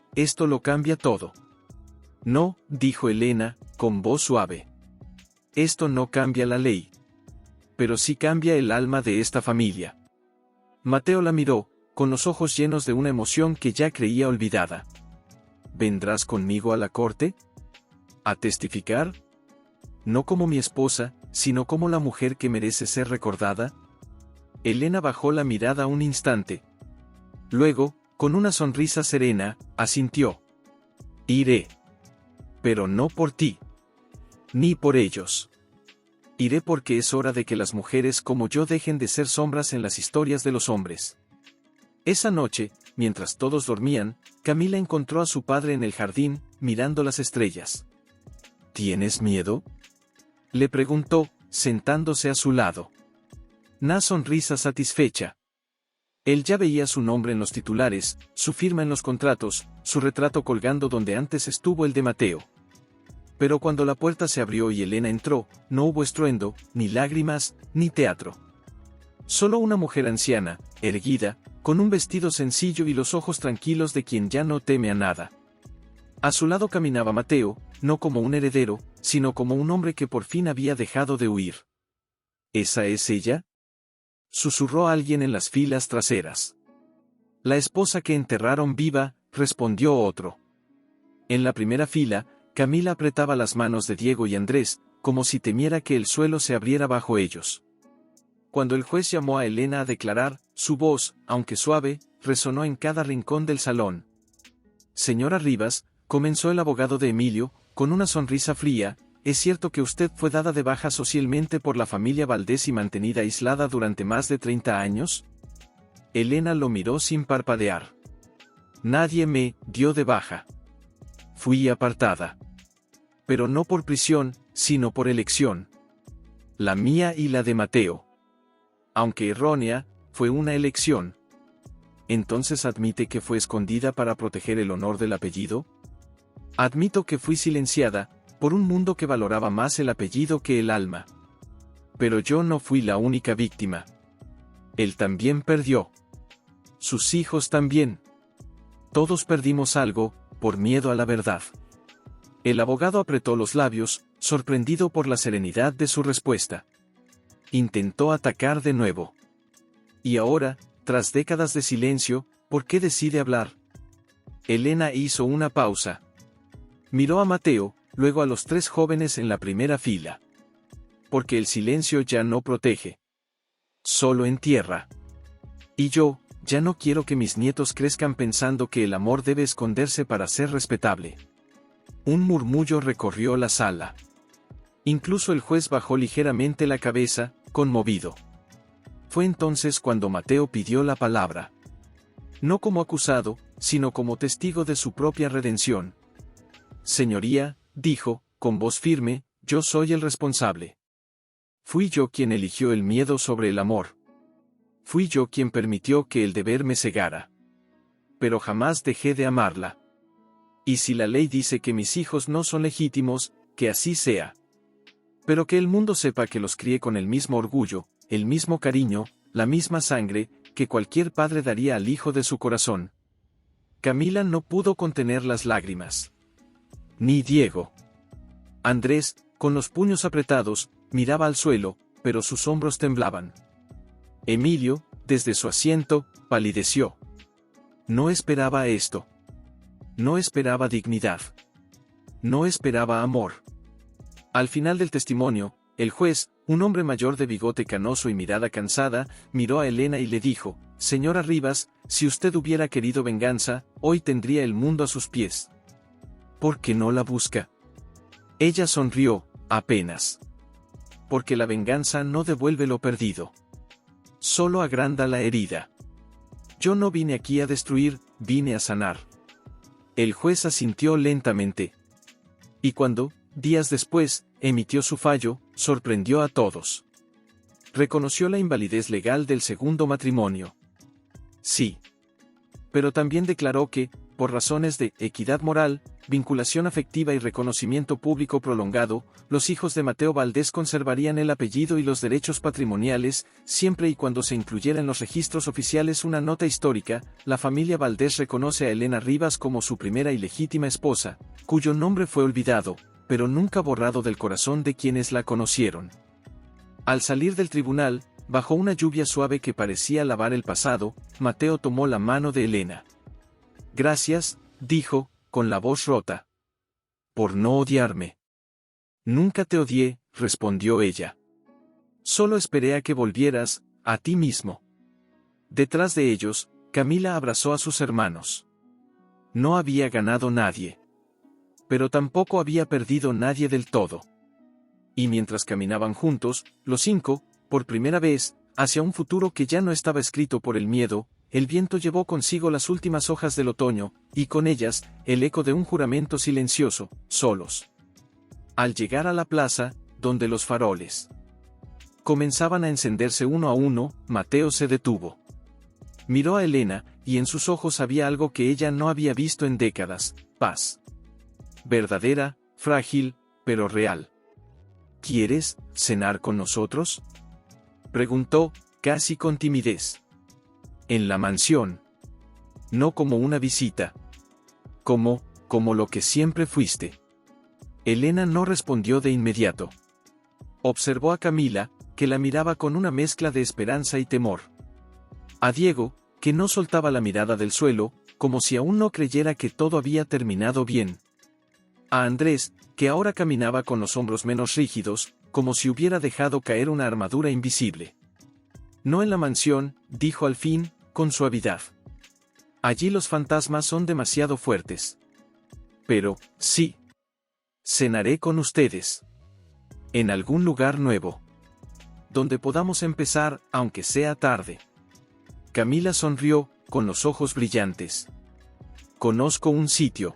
lo cambia todo. No, dijo Elena, con voz suave. Esto no cambia la ley. Pero sí cambia el alma de esta familia. Mateo la miró, con los ojos llenos de una emoción que ya creía olvidada. ¿Vendrás conmigo a la corte? ¿A testificar? No como mi esposa, sino como la mujer que merece ser recordada? Elena bajó la mirada un instante. Luego, con una sonrisa serena, asintió. Iré. Pero no por ti. Ni por ellos. Iré porque es hora de que las mujeres como yo dejen de ser sombras en las historias de los hombres. Esa noche, mientras todos dormían, Camila encontró a su padre en el jardín, mirando las estrellas. ¿Tienes miedo?, le preguntó, sentándose a su lado. Una sonrisa satisfecha. Él ya veía su nombre en los titulares, su firma en los contratos, su retrato colgando donde antes estuvo el de Mateo. Pero cuando la puerta se abrió y Elena entró, no hubo estruendo, ni lágrimas, ni teatro. Solo una mujer anciana, erguida, con un vestido sencillo y los ojos tranquilos de quien ya no teme a nada. A su lado caminaba Mateo, no como un heredero, sino como un hombre que por fin había dejado de huir. ¿Esa es ella?, susurró alguien en las filas traseras. La esposa que enterraron viva, respondió otro. En la primera fila, Camila apretaba las manos de Diego y Andrés, como si temiera que el suelo se abriera bajo ellos. Cuando el juez llamó a Elena a declarar, su voz, aunque suave, resonó en cada rincón del salón. Señora Rivas, comenzó el abogado de Emilio, con una sonrisa fría, ¿es cierto que usted fue dada de baja socialmente por la familia Valdés y mantenida aislada durante más de 30 años? Elena lo miró sin parpadear. Nadie me dio de baja. Fui apartada. Pero no por prisión, sino por elección. La mía y la de Mateo. Aunque errónea, fue una elección. ¿Entonces admite que fue escondida para proteger el honor del apellido? Admito que fui silenciada, por un mundo que valoraba más el apellido que el alma. Pero yo no fui la única víctima. Él también perdió. Sus hijos también. Todos perdimos algo, por miedo a la verdad. El abogado apretó los labios, sorprendido por la serenidad de su respuesta. Intentó atacar de nuevo. Y ahora, tras décadas de silencio, ¿por qué decide hablar? Elena hizo una pausa. Miró a Mateo, luego a los tres jóvenes en la primera fila. Porque el silencio ya no protege. Solo entierra. Y yo, ya no quiero que mis nietos crezcan pensando que el amor debe esconderse para ser respetable. Un murmullo recorrió la sala. Incluso el juez bajó ligeramente la cabeza, conmovido. Fue entonces cuando Mateo pidió la palabra. No como acusado, sino como testigo de su propia redención. Señoría, dijo, con voz firme, yo soy el responsable. Fui yo quien eligió el miedo sobre el amor. Fui yo quien permitió que el deber me cegara. Pero jamás dejé de amarla. Y si la ley dice que mis hijos no son legítimos, que así sea. Pero que el mundo sepa que los crié con el mismo orgullo, el mismo cariño, la misma sangre, que cualquier padre daría al hijo de su corazón. Camila no pudo contener las lágrimas. Ni Diego. Andrés, con los puños apretados, miraba al suelo, pero sus hombros temblaban. Emilio, desde su asiento, palideció. No esperaba esto. No esperaba dignidad. No esperaba amor. Al final del testimonio, el juez, un hombre mayor de bigote canoso y mirada cansada, miró a Elena y le dijo, Señora Rivas, si usted hubiera querido venganza, hoy tendría el mundo a sus pies. ¿Por qué no la busca? Ella sonrió, apenas. Porque la venganza no devuelve lo perdido. Solo agranda la herida. Yo no vine aquí a destruir, vine a sanar. El juez asintió lentamente. Y cuando, días después, emitió su fallo, sorprendió a todos. Reconoció la invalidez legal del segundo matrimonio. Sí. Pero también declaró que, por razones de equidad moral, vinculación afectiva y reconocimiento público prolongado, los hijos de Mateo Valdés conservarían el apellido y los derechos patrimoniales, siempre y cuando se incluyera en los registros oficiales una nota histórica. La familia Valdés reconoce a Elena Rivas como su primera y legítima esposa, cuyo nombre fue olvidado, pero nunca borrado del corazón de quienes la conocieron. Al salir del tribunal, bajo una lluvia suave que parecía lavar el pasado, Mateo tomó la mano de Elena. Gracias, dijo, con la voz rota. Por no odiarme. Nunca te odié, respondió ella. Solo esperé a que volvieras, a ti mismo. Detrás de ellos, Camila abrazó a sus hermanos. No había ganado nadie. Pero tampoco había perdido nadie del todo. Y mientras caminaban juntos, los 5, por primera vez, hacia un futuro que ya no estaba escrito por el miedo, el viento llevó consigo las últimas hojas del otoño, y con ellas, el eco de un juramento silencioso, solos. Al llegar a la plaza, donde los faroles comenzaban a encenderse uno a uno, Mateo se detuvo. Miró a Elena, y en sus ojos había algo que ella no había visto en décadas: paz. Verdadera, frágil, pero real. ¿Quieres cenar con nosotros?, preguntó, casi con timidez. En la mansión. No como una visita. Como lo que siempre fuiste. Elena no respondió de inmediato. Observó a Camila, que la miraba con una mezcla de esperanza y temor. A Diego, que no soltaba la mirada del suelo, como si aún no creyera que todo había terminado bien. A Andrés, que ahora caminaba con los hombros menos rígidos, como si hubiera dejado caer una armadura invisible. No en la mansión, dijo al fin, con suavidad. Allí los fantasmas son demasiado fuertes. Pero, sí. Cenaré con ustedes. En algún lugar nuevo. Donde podamos empezar, aunque sea tarde. Camila sonrió, con los ojos brillantes. Conozco un sitio.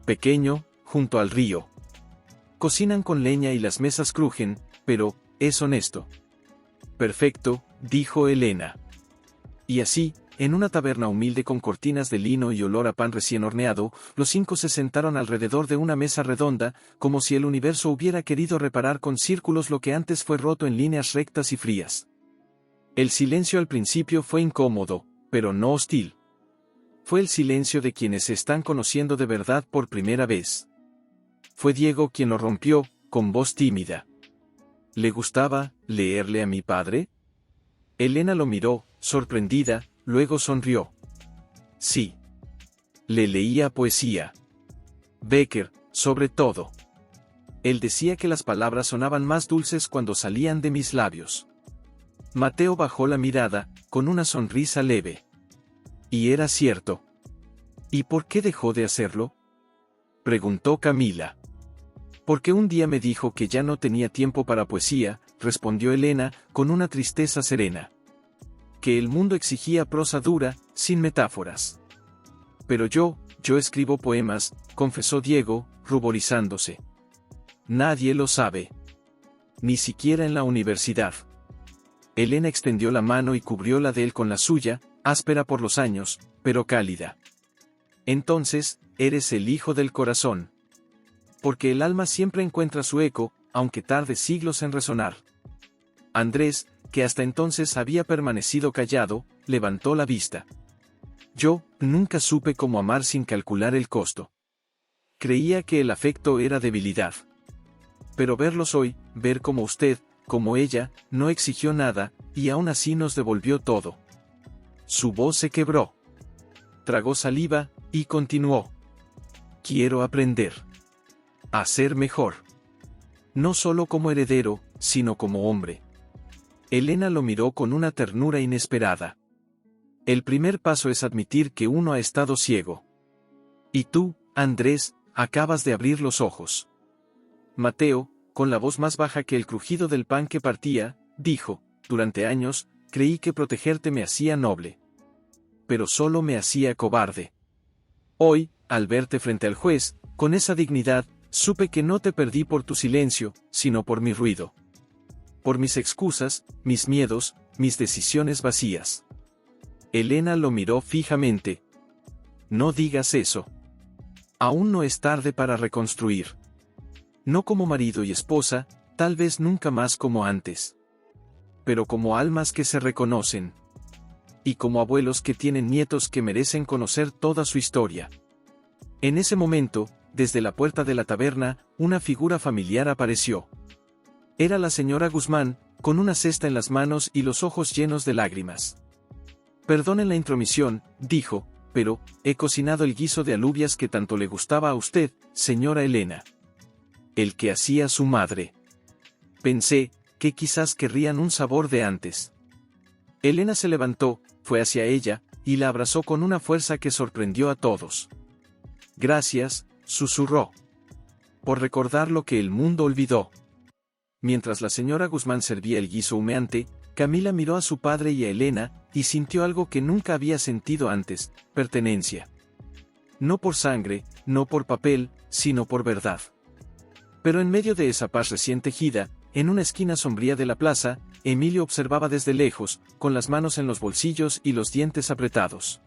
Pequeño, junto al río. Cocinan con leña y las mesas crujen, pero, es honesto. Perfecto, dijo Elena. Y así, en una taberna humilde con cortinas de lino y olor a pan recién horneado, los 5 se sentaron alrededor de una mesa redonda, como si el universo hubiera querido reparar con círculos lo que antes fue roto en líneas rectas y frías. El silencio al principio fue incómodo, pero no hostil. Fue el silencio de quienes se están conociendo de verdad por primera vez. Fue Diego quien lo rompió, con voz tímida. ¿Le gustaba leerle a mi padre? Elena lo miró, sorprendida, luego sonrió. Sí. Le leía poesía. Becker, sobre todo. Él decía que las palabras sonaban más dulces cuando salían de mis labios. Mateo bajó la mirada, con una sonrisa leve. Y era cierto. ¿Y por qué dejó de hacerlo?, preguntó Camila. Porque un día me dijo que ya no tenía tiempo para poesía, respondió Elena, con una tristeza serena. Que el mundo exigía prosa dura, sin metáforas. Pero yo escribo poemas, confesó Diego, ruborizándose. Nadie lo sabe. Ni siquiera en la universidad. Elena extendió la mano y cubrió la de él con la suya, áspera por los años, pero cálida. Entonces, eres el hijo del corazón. Porque el alma siempre encuentra su eco, aunque tarde siglos en resonar. Andrés, que hasta entonces había permanecido callado, levantó la vista. Yo nunca supe cómo amar sin calcular el costo. Creía que el afecto era debilidad. Pero verlos hoy, ver cómo usted, como ella, no exigió nada, y aún así nos devolvió todo. Su voz se quebró. Tragó saliva, y continuó. Quiero aprender. A ser mejor. No solo como heredero, sino como hombre. Elena lo miró con una ternura inesperada. El primer paso es admitir que uno ha estado ciego. Y tú, Andrés, acabas de abrir los ojos. Mateo, con la voz más baja que el crujido del pan que partía, dijo, durante años, creí que protegerte me hacía noble. Pero solo me hacía cobarde. Hoy, al verte frente al juez, con esa dignidad, supe que no te perdí por tu silencio, sino por mi ruido. Por mis excusas, mis miedos, mis decisiones vacías. Elena lo miró fijamente. No digas eso. Aún no es tarde para reconstruir. No como marido y esposa, tal vez nunca más como antes. Pero como almas que se reconocen. Y como abuelos que tienen nietos que merecen conocer toda su historia. En ese momento, desde la puerta de la taberna, una figura familiar apareció. Era la señora Guzmán, con una cesta en las manos y los ojos llenos de lágrimas. Perdonen la intromisión, dijo, pero, he cocinado el guiso de alubias que tanto le gustaba a usted, señora Elena. El que hacía su madre. Pensé que quizás querrían un sabor de antes. Elena se levantó, fue hacia ella, y la abrazó con una fuerza que sorprendió a todos. Gracias, susurró. Por recordar lo que el mundo olvidó. Mientras la señora Guzmán servía el guiso humeante, Camila miró a su padre y a Elena, y sintió algo que nunca había sentido antes, pertenencia. No por sangre, no por papel, sino por verdad. Pero en medio de esa paz recién tejida, en una esquina sombría de la plaza, Emilio observaba desde lejos, con las manos en los bolsillos y los dientes apretados.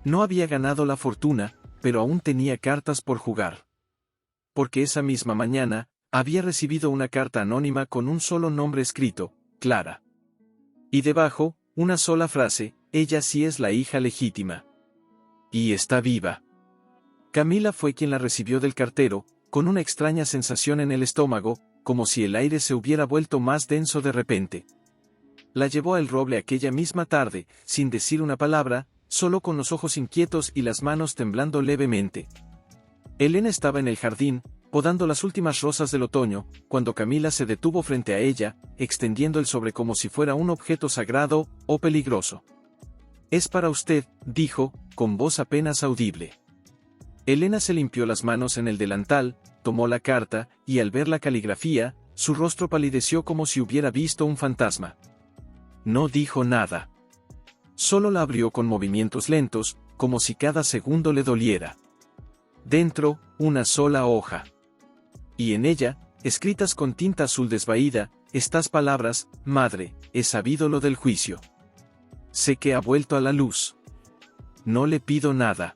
No había ganado la fortuna, pero aún tenía cartas por jugar. Porque esa misma mañana, había recibido una carta anónima con un solo nombre escrito, Clara. Y debajo, una sola frase, ella sí es la hija legítima. Y está viva. Camila fue quien la recibió del cartero, con una extraña sensación en el estómago, como si el aire se hubiera vuelto más denso de repente. La llevó al roble aquella misma tarde, sin decir una palabra, solo con los ojos inquietos y las manos temblando levemente. Elena estaba en el jardín, podando las últimas rosas del otoño, cuando Camila se detuvo frente a ella, extendiendo el sobre como si fuera un objeto sagrado o peligroso. «Es para usted», dijo, con voz apenas audible. Elena se limpió las manos en el delantal, tomó la carta, y al ver la caligrafía, su rostro palideció como si hubiera visto un fantasma. No dijo nada. Solo la abrió con movimientos lentos, como si cada segundo le doliera. Dentro, una sola hoja. Y en ella, escritas con tinta azul desvaída, estas palabras: «Madre, he sabido lo del juicio. Sé que ha vuelto a la luz. No le pido nada.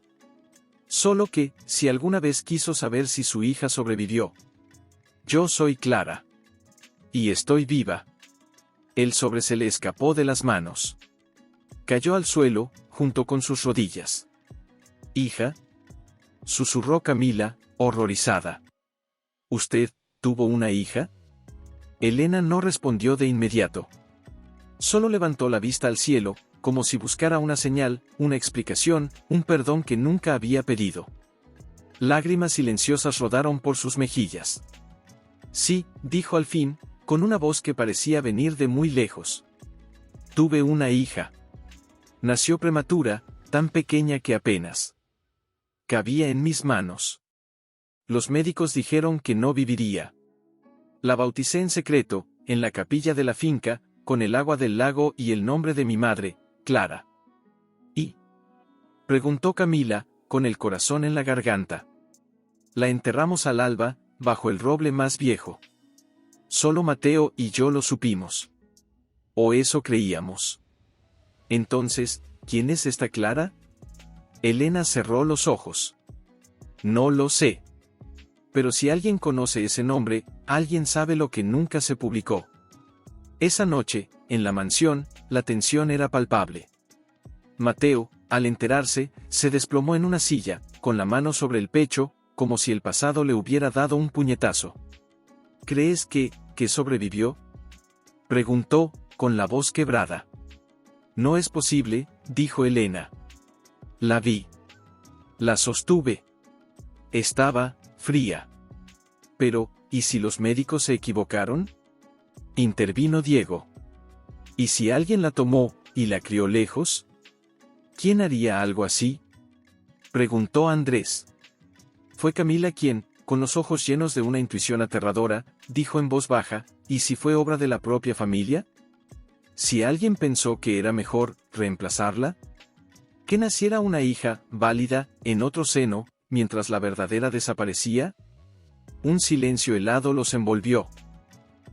Solo que, si alguna vez quiso saber si su hija sobrevivió. Yo soy Clara. Y estoy viva». El sobre se le escapó de las manos. Cayó al suelo, junto con sus rodillas. «¿Hija?», susurró Camila, horrorizada. «¿Usted tuvo una hija?». Elena no respondió de inmediato. Solo levantó la vista al cielo, como si buscara una señal, una explicación, un perdón que nunca había pedido. Lágrimas silenciosas rodaron por sus mejillas. «Sí», dijo al fin, con una voz que parecía venir de muy lejos. «Tuve una hija. Nació prematura, tan pequeña que apenas cabía en mis manos. Los médicos dijeron que no viviría. La bauticé en secreto, en la capilla de la finca, con el agua del lago y el nombre de mi madre, Clara». «¿Y?», preguntó Camila, con el corazón en la garganta. «La enterramos al alba, bajo el roble más viejo. Solo Mateo y yo lo supimos. O eso creíamos». «Entonces, ¿quién es esta Clara?». Elena cerró los ojos. «No lo sé. Pero si alguien conoce ese nombre, alguien sabe lo que nunca se publicó». Esa noche, en la mansión, la tensión era palpable. Mateo, al enterarse, se desplomó en una silla, con la mano sobre el pecho, como si el pasado le hubiera dado un puñetazo. «¿Crees que sobrevivió?», preguntó, con la voz quebrada. «No es posible», dijo Elena. «La vi. La sostuve. Estaba fría». «Pero, ¿y si los médicos se equivocaron?», intervino Diego. «¿Y si alguien la tomó, y la crió lejos? ¿Quién haría algo así?», preguntó Andrés. Fue Camila quien, con los ojos llenos de una intuición aterradora, dijo en voz baja: «¿Y si fue obra de la propia familia? Si alguien pensó que era mejor reemplazarla, que naciera una hija, válida, en otro seno, mientras la verdadera desaparecía». Un silencio helado los envolvió.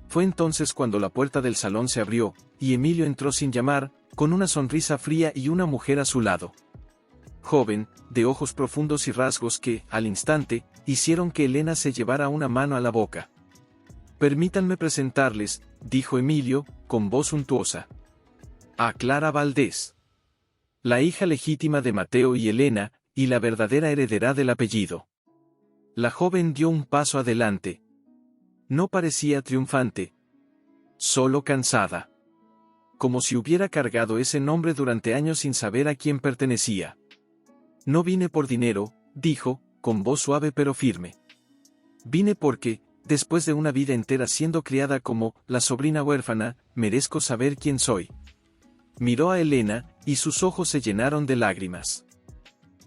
Fue entonces cuando la puerta del salón se abrió, y Emilio entró sin llamar, con una sonrisa fría y una mujer a su lado. Joven, de ojos profundos y rasgos que, al instante, hicieron que Elena se llevara una mano a la boca. «Permítanme presentarles», dijo Emilio, con voz untuosa, «a Clara Valdés, la hija legítima de Mateo y Elena, y la verdadera heredera del apellido». La joven dio un paso adelante. No parecía triunfante, solo cansada. Como si hubiera cargado ese nombre durante años sin saber a quién pertenecía. «No vine por dinero», dijo, con voz suave pero firme. «Vine porque, después de una vida entera siendo criada como la sobrina huérfana, merezco saber quién soy. Miró a Elena, y sus ojos se llenaron de lágrimas.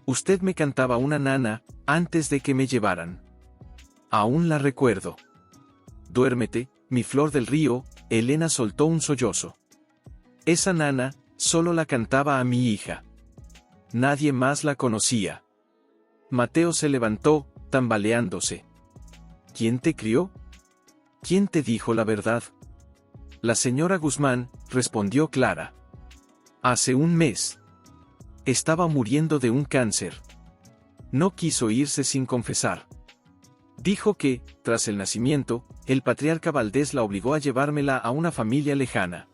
Usted me cantaba una nana, antes de que me llevaran. Aún la recuerdo. Duérmete, mi flor del río. Elena soltó un sollozo. Esa nana, solo la cantaba a mi hija. Nadie más la conocía. Mateo se levantó, tambaleándose. ¿Quién te crió? ¿Quién te dijo la verdad? La señora Guzmán, respondió Clara. Hace un mes. Estaba muriendo de un cáncer. No quiso irse sin confesar. Dijo que, tras el nacimiento, el patriarca Valdés la obligó a llevármela a una familia lejana.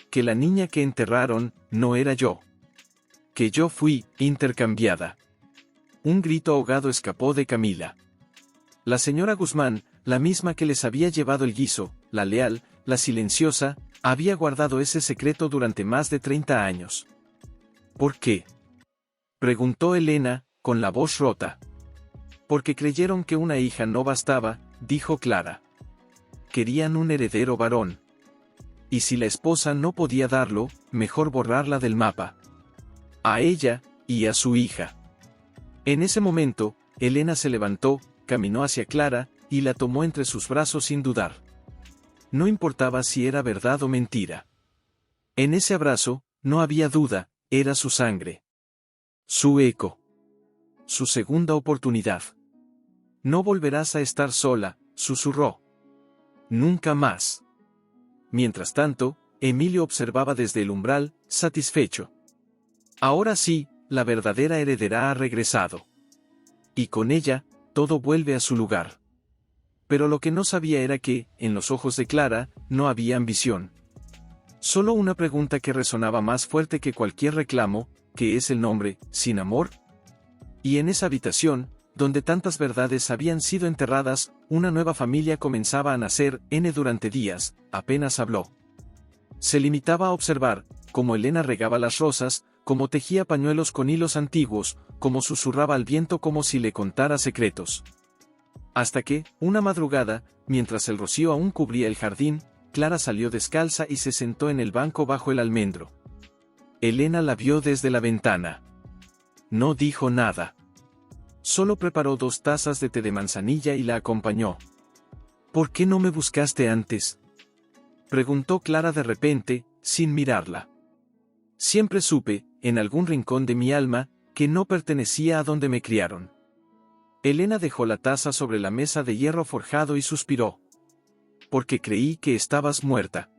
Que la niña que enterraron, no era yo. Que yo fui intercambiada. Un grito ahogado escapó de Camila. La señora Guzmán, la misma que les había llevado el guiso, la leal, la silenciosa, había guardado ese secreto durante más de 30 años. ¿Por qué? Preguntó Elena, con la voz rota. Porque creyeron que una hija no bastaba, dijo Clara. Querían un heredero varón. Y si la esposa no podía darlo, mejor borrarla del mapa. A ella, y a su hija. En ese momento, Elena se levantó, caminó hacia Clara, y la tomó entre sus brazos sin dudar. No importaba si era verdad o mentira. En ese abrazo, no había duda, era su sangre. Su eco. Su segunda oportunidad. No volverás a estar sola, susurró. Nunca más. Mientras tanto, Emilio observaba desde el umbral, satisfecho. Ahora sí, la verdadera heredera ha regresado. Y con ella, todo vuelve a su lugar. Pero lo que no sabía era que, en los ojos de Clara, no había ambición. Solo una pregunta que resonaba más fuerte que cualquier reclamo, ¿qué es el nombre, sin amor? Y en esa habitación, donde tantas verdades habían sido enterradas, una nueva familia comenzaba a nacer. Durante días, apenas habló. Se limitaba a observar, cómo Elena regaba las rosas, cómo tejía pañuelos con hilos antiguos, cómo susurraba al viento como si le contara secretos. Hasta que, una madrugada, mientras el rocío aún cubría el jardín, Clara salió descalza y se sentó en el banco bajo el almendro. Elena la vio desde la ventana. No dijo nada. Solo preparó 2 tazas de té de manzanilla y la acompañó. ¿Por qué no me buscaste antes? Preguntó Clara de repente, sin mirarla. Siempre supe, en algún rincón de mi alma, que no pertenecía a donde me criaron. Elena dejó la taza sobre la mesa de hierro forjado y suspiró. Porque creí que estabas muerta.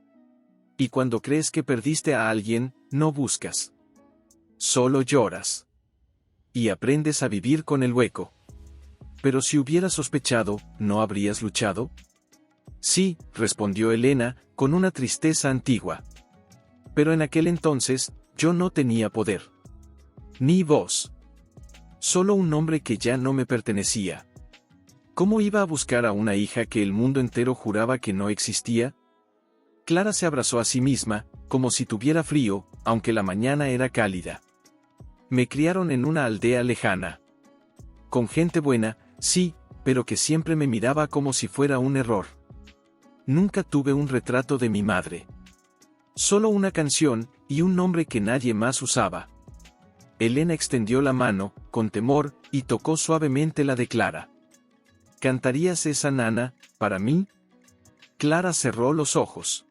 Y cuando crees que perdiste a alguien, no buscas. Solo lloras. Y aprendes a vivir con el hueco. Pero si hubieras sospechado, ¿no habrías luchado? Sí, respondió Elena, con una tristeza antigua. Pero en aquel entonces, yo no tenía poder. Ni voz. Solo un nombre que ya no me pertenecía. ¿Cómo iba a buscar a una hija que el mundo entero juraba que no existía? Clara se abrazó a sí misma, como si tuviera frío, aunque la mañana era cálida. Me criaron en una aldea lejana. Con gente buena, sí, pero que siempre me miraba como si fuera un error. Nunca tuve un retrato de mi madre. Solo una canción, y un nombre que nadie más usaba. Elena extendió la mano, con temor, y tocó suavemente la de Clara. ¿Cantarías esa nana, para mí? Clara cerró los ojos.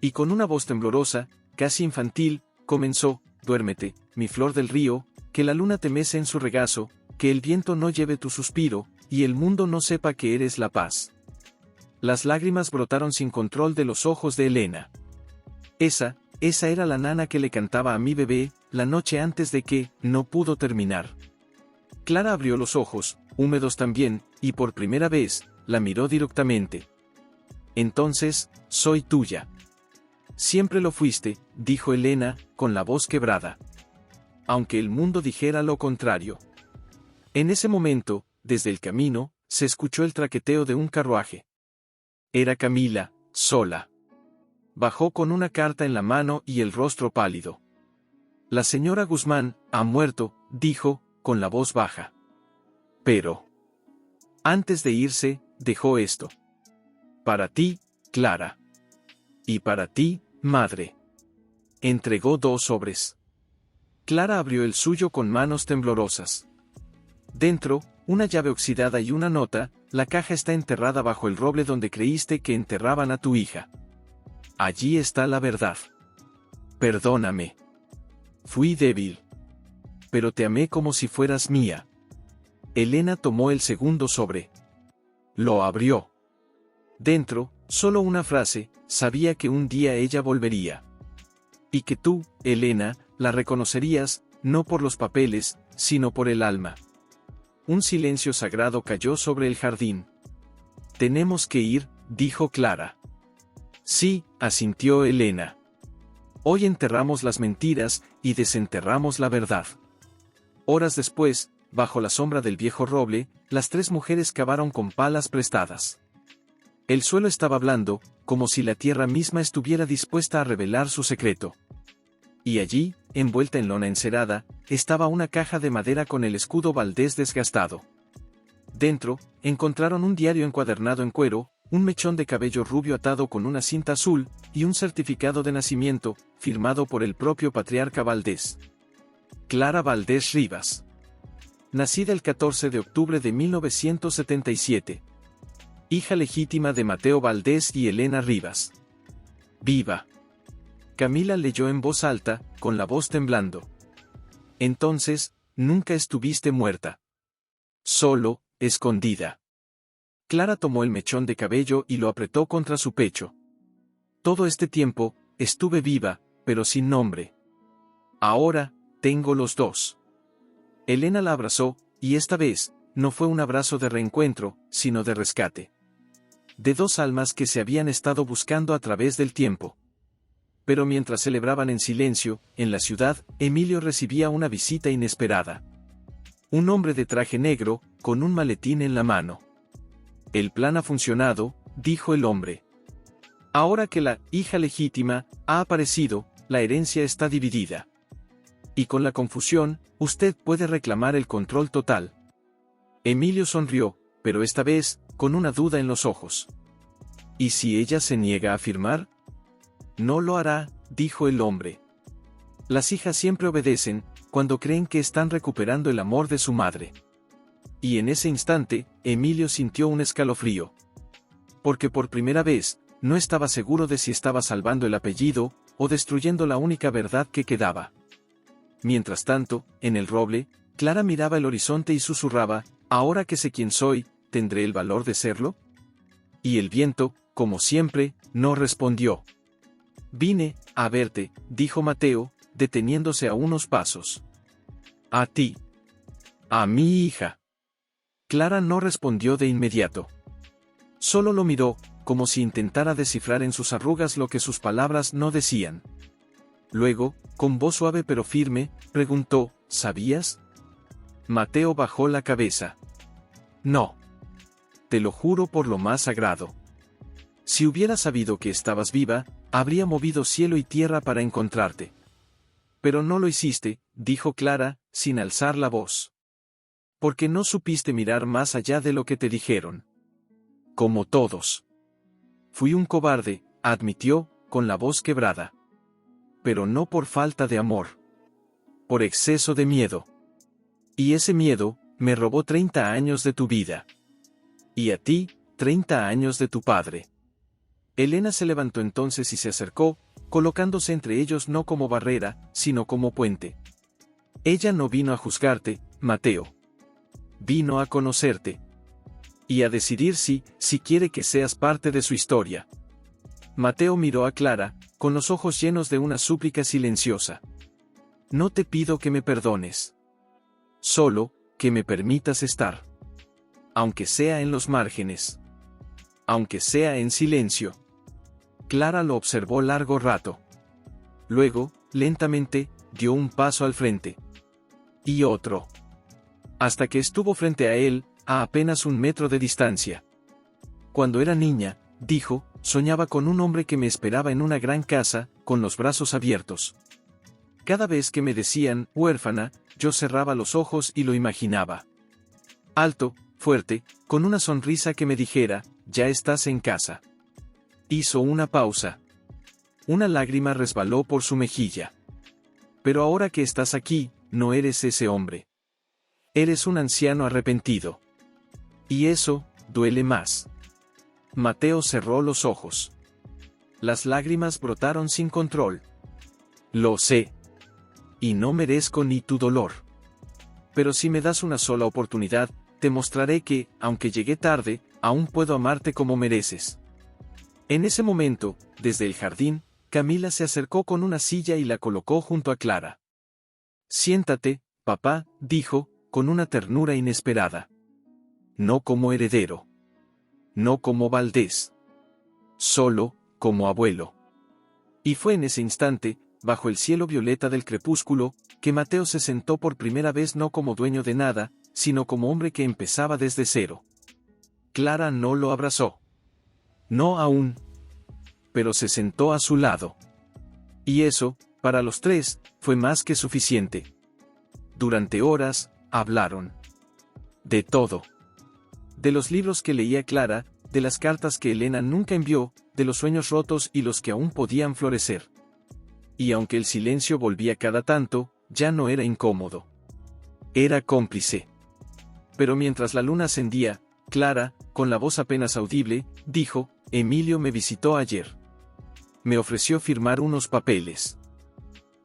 Y con una voz temblorosa, casi infantil, comenzó: duérmete, mi flor del río, que la luna te mece en su regazo, que el viento no lleve tu suspiro, y el mundo no sepa que eres la paz. Las lágrimas brotaron sin control de los ojos de Elena. Esa era la nana que le cantaba a mi bebé, la noche antes de que, no pudo terminar. Clara abrió los ojos, húmedos también, y por primera vez, la miró directamente. Entonces, soy tuya. Siempre lo fuiste, dijo Elena, con la voz quebrada. Aunque el mundo dijera lo contrario. En ese momento, desde el camino, se escuchó el traqueteo de un carruaje. Era Camila, sola. Bajó con una carta en la mano y el rostro pálido. La señora Guzmán ha muerto, dijo, con la voz baja. Pero, antes de irse, dejó esto. Para ti, Clara. Y para ti, madre. Entregó 2 sobres. Clara abrió el suyo con manos temblorosas. Dentro, una llave oxidada y una nota: la caja está enterrada bajo el roble donde creíste que enterraban a tu hija. Allí está la verdad. Perdóname. Fui débil. Pero te amé como si fueras mía. Elena tomó el segundo sobre. Lo abrió. Dentro, solo una frase: sabía que un día ella volvería. Y que tú, Elena, la reconocerías, no por los papeles, sino por el alma. Un silencio sagrado cayó sobre el jardín. Tenemos que ir, dijo Clara. Sí, asintió Elena. Hoy enterramos las mentiras y desenterramos la verdad. Horas después, bajo la sombra del viejo roble, las 3 mujeres cavaron con palas prestadas. El suelo estaba blando, como si la tierra misma estuviera dispuesta a revelar su secreto. Y allí, envuelta en lona encerada, estaba una caja de madera con el escudo Valdés desgastado. Dentro, encontraron un diario encuadernado en cuero, un mechón de cabello rubio atado con una cinta azul, y un certificado de nacimiento, firmado por el propio patriarca Valdés. Clara Valdés Rivas. Nacida el 14 de octubre de 1977. Hija legítima de Mateo Valdés y Elena Rivas. ¡Viva! Camila leyó en voz alta, con la voz temblando. Entonces, nunca estuviste muerta. Solo, escondida. Clara tomó el mechón de cabello y lo apretó contra su pecho. Todo este tiempo, estuve viva, pero sin nombre. Ahora, tengo los 2. Elena la abrazó, y esta vez, no fue un abrazo de reencuentro, sino de rescate. De 2 almas que se habían estado buscando a través del tiempo. Pero mientras celebraban en silencio, en la ciudad, Emilio recibía una visita inesperada. Un hombre de traje negro, con un maletín en la mano. El plan ha funcionado, dijo el hombre. Ahora que la hija legítima ha aparecido, la herencia está dividida. Y con la confusión, usted puede reclamar el control total. Emilio sonrió, pero esta vez, con una duda en los ojos. ¿Y si ella se niega a firmar? No lo hará, dijo el hombre. Las hijas siempre obedecen, cuando creen que están recuperando el amor de su madre. Y en ese instante, Emilio sintió un escalofrío. Porque por primera vez, no estaba seguro de si estaba salvando el apellido, o destruyendo la única verdad que quedaba. Mientras tanto, en el roble, Clara miraba el horizonte y susurraba: ahora que sé quién soy, ¿tendré el valor de serlo? Y el viento, como siempre, no respondió. Vine a verte, dijo Mateo, deteniéndose a unos pasos. A ti. A mi hija. Clara no respondió de inmediato. Solo lo miró, como si intentara descifrar en sus arrugas lo que sus palabras no decían. Luego, con voz suave pero firme, preguntó: ¿sabías? Mateo bajó la cabeza. No. Te lo juro por lo más sagrado. Si hubiera sabido que estabas viva, habría movido cielo y tierra para encontrarte. Pero no lo hiciste, dijo Clara, sin alzar la voz. Porque no supiste mirar más allá de lo que te dijeron. Como todos. Fui un cobarde, admitió, con la voz quebrada. Pero no por falta de amor. Por exceso de miedo. Y ese miedo, me robó 30 años de tu vida. Y a ti, 30 años de tu padre. Elena se levantó entonces y se acercó, colocándose entre ellos no como barrera, sino como puente. Ella no vino a juzgarte, Mateo. Vino a conocerte. Y a decidir si quiere que seas parte de su historia. Mateo miró a Clara, con los ojos llenos de una súplica silenciosa. No te pido que me perdones. Solo, que me permitas estar. Aunque sea en los márgenes. Aunque sea en silencio. Clara lo observó largo rato. Luego, lentamente, dio un paso al frente. Y otro. Hasta que estuvo frente a él, a apenas 1 metro de distancia. Cuando era niña, dijo, soñaba con un hombre que me esperaba en una gran casa, con los brazos abiertos. Cada vez que me decían, huérfana, yo cerraba los ojos y lo imaginaba. Alto, fuerte, con una sonrisa que me dijera, ya estás en casa. Hizo una pausa. Una lágrima resbaló por su mejilla. Pero ahora que estás aquí, no eres ese hombre. Eres un anciano arrepentido. Y eso, duele más. Mateo cerró los ojos. Las lágrimas brotaron sin control. Lo sé. Y no merezco ni tu dolor. Pero si me das una sola oportunidad, te mostraré que, aunque llegué tarde, aún puedo amarte como mereces. En ese momento, desde el jardín, Camila se acercó con una silla y la colocó junto a Clara. Siéntate, papá, dijo, con una ternura inesperada. No como heredero. No como Valdés. Solo, como abuelo. Y fue en ese instante, bajo el cielo violeta del crepúsculo, que Mateo se sentó por primera vez no como dueño de nada, sino como hombre que empezaba desde cero. Clara no lo abrazó. No aún. Pero se sentó a su lado. Y eso, para los tres, fue más que suficiente. Durante horas, hablaron. De todo. De los libros que leía Clara, de las cartas que Elena nunca envió, de los sueños rotos y los que aún podían florecer. Y aunque el silencio volvía cada tanto, ya no era incómodo. Era cómplice. Pero mientras la luna ascendía, Clara, con la voz apenas audible, dijo, Emilio me visitó ayer. Me ofreció firmar unos papeles.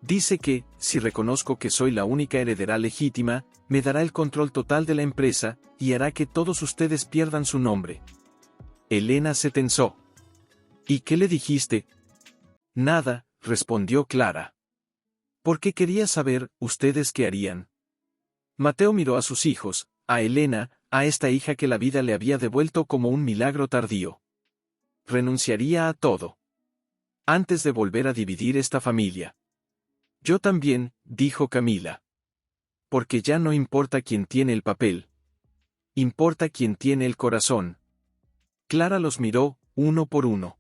Dice que, si reconozco que soy la única heredera legítima, me dará el control total de la empresa, y hará que todos ustedes pierdan su nombre. Elena se tensó. ¿Y qué le dijiste? Nada, respondió Clara. Porque quería saber, ¿ustedes qué harían? Mateo miró a sus hijos, a Elena, a esta hija que la vida le había devuelto como un milagro tardío. Renunciaría a todo. Antes de volver a dividir esta familia. Yo también, dijo Camila. Porque ya no importa quién tiene el papel. Importa quién tiene el corazón. Clara los miró, uno por uno.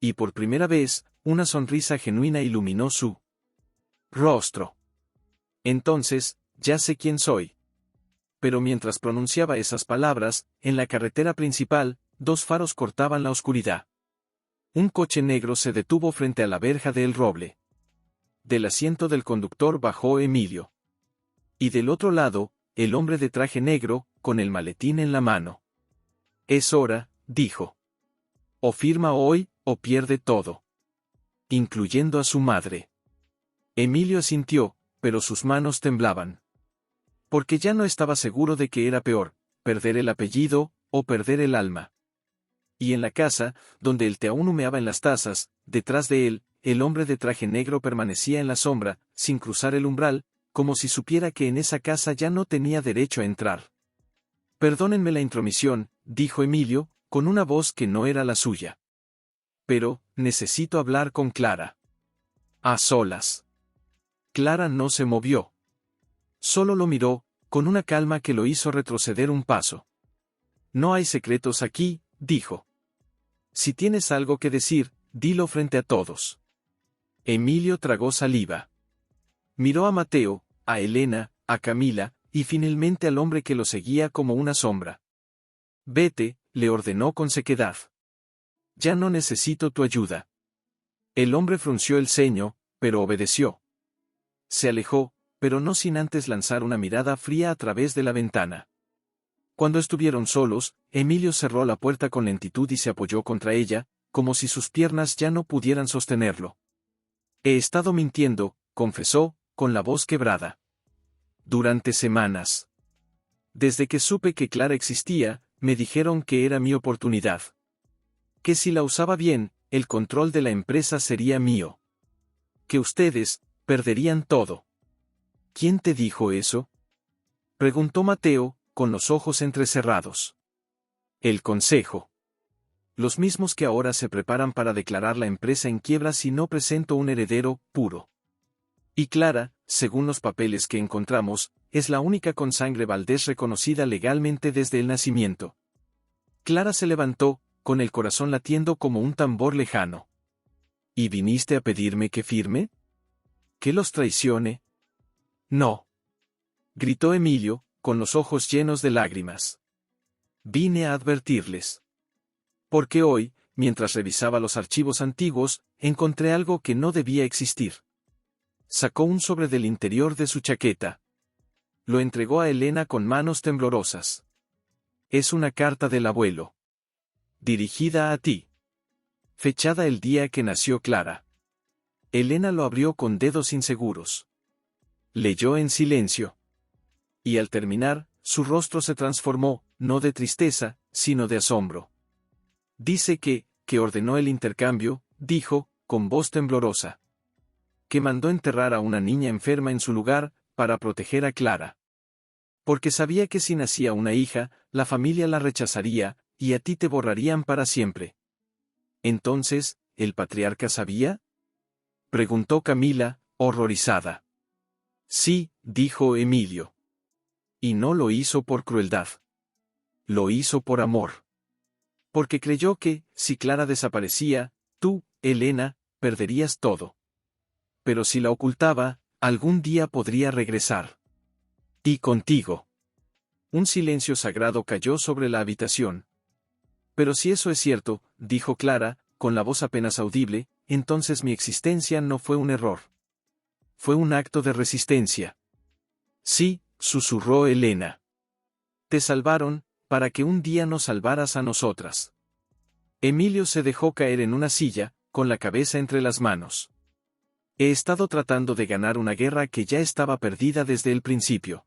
Y por primera vez, una sonrisa genuina iluminó su rostro. Entonces, ya sé quién soy. Pero mientras pronunciaba esas palabras, en la carretera principal, dos faros cortaban la oscuridad. Un coche negro se detuvo frente a la verja de El Roble. Del asiento del conductor bajó Emilio. Y del otro lado, el hombre de traje negro, con el maletín en la mano. Es hora, dijo. O firma hoy, o pierde todo. Incluyendo a su madre. Emilio asintió, pero sus manos temblaban. Porque ya no estaba seguro de que era peor, perder el apellido, o perder el alma. Y en la casa, donde el té aún humeaba en las tazas, detrás de él, el hombre de traje negro permanecía en la sombra, sin cruzar el umbral, como si supiera que en esa casa ya no tenía derecho a entrar. Perdónenme la intromisión, dijo Emilio, con una voz que no era la suya. Pero, necesito hablar con Clara. A solas. Clara no se movió. Solo lo miró, con una calma que lo hizo retroceder un paso. No hay secretos aquí, dijo. Si tienes algo que decir, dilo frente a todos. Emilio tragó saliva. Miró a Mateo, a Elena, a Camila, y finalmente al hombre que lo seguía como una sombra. Vete, le ordenó con sequedad. Ya no necesito tu ayuda. El hombre frunció el ceño, pero obedeció. Se alejó, pero no sin antes lanzar una mirada fría a través de la ventana. Cuando estuvieron solos, Emilio cerró la puerta con lentitud y se apoyó contra ella, como si sus piernas ya no pudieran sostenerlo. He estado mintiendo, confesó, con la voz quebrada. Durante semanas. Desde que supe que Clara existía, me dijeron que era mi oportunidad. Que si la usaba bien, el control de la empresa sería mío. Que ustedes, perderían todo. ¿Quién te dijo eso? Preguntó Mateo, con los ojos entrecerrados. El consejo. Los mismos que ahora se preparan para declarar la empresa en quiebra si no presento un heredero puro. Y Clara, según los papeles que encontramos, es la única con sangre Valdés reconocida legalmente desde el nacimiento. Clara se levantó, con el corazón latiendo como un tambor lejano. ¿Y viniste a pedirme que firme? ¿Que los traicione? No. Gritó Emilio, con los ojos llenos de lágrimas. vine a advertirles. Porque hoy, mientras revisaba los archivos antiguos, encontré algo que no debía existir. Sacó un sobre del interior de su chaqueta. Lo entregó a Elena con manos temblorosas. Es una carta del abuelo. Dirigida a ti. Fechada el día que nació Clara. Elena lo abrió con dedos inseguros. Leyó en silencio. Y al terminar, su rostro se transformó, no de tristeza, sino de asombro. Dice que ordenó el intercambio, dijo, con voz temblorosa. Que mandó enterrar a una niña enferma en su lugar, para proteger a Clara. Porque sabía que si nacía una hija, la familia la rechazaría, y a ti te borrarían para siempre. Entonces, ¿el patriarca sabía? Preguntó Camila, horrorizada. Sí, dijo Emilio. Y no lo hizo por crueldad. Lo hizo por amor. Porque creyó que, si Clara desaparecía, tú, Elena, perderías todo. Pero si la ocultaba, algún día podría regresar. Y contigo. Un silencio sagrado cayó sobre la habitación. Pero si eso es cierto, dijo Clara, con la voz apenas audible, entonces mi existencia no fue un error. Fue un acto de resistencia. Sí, susurró Elena. Te salvaron, para que un día nos salvaras a nosotras. Emilio se dejó caer en una silla, con la cabeza entre las manos. He estado tratando de ganar una guerra que ya estaba perdida desde el principio.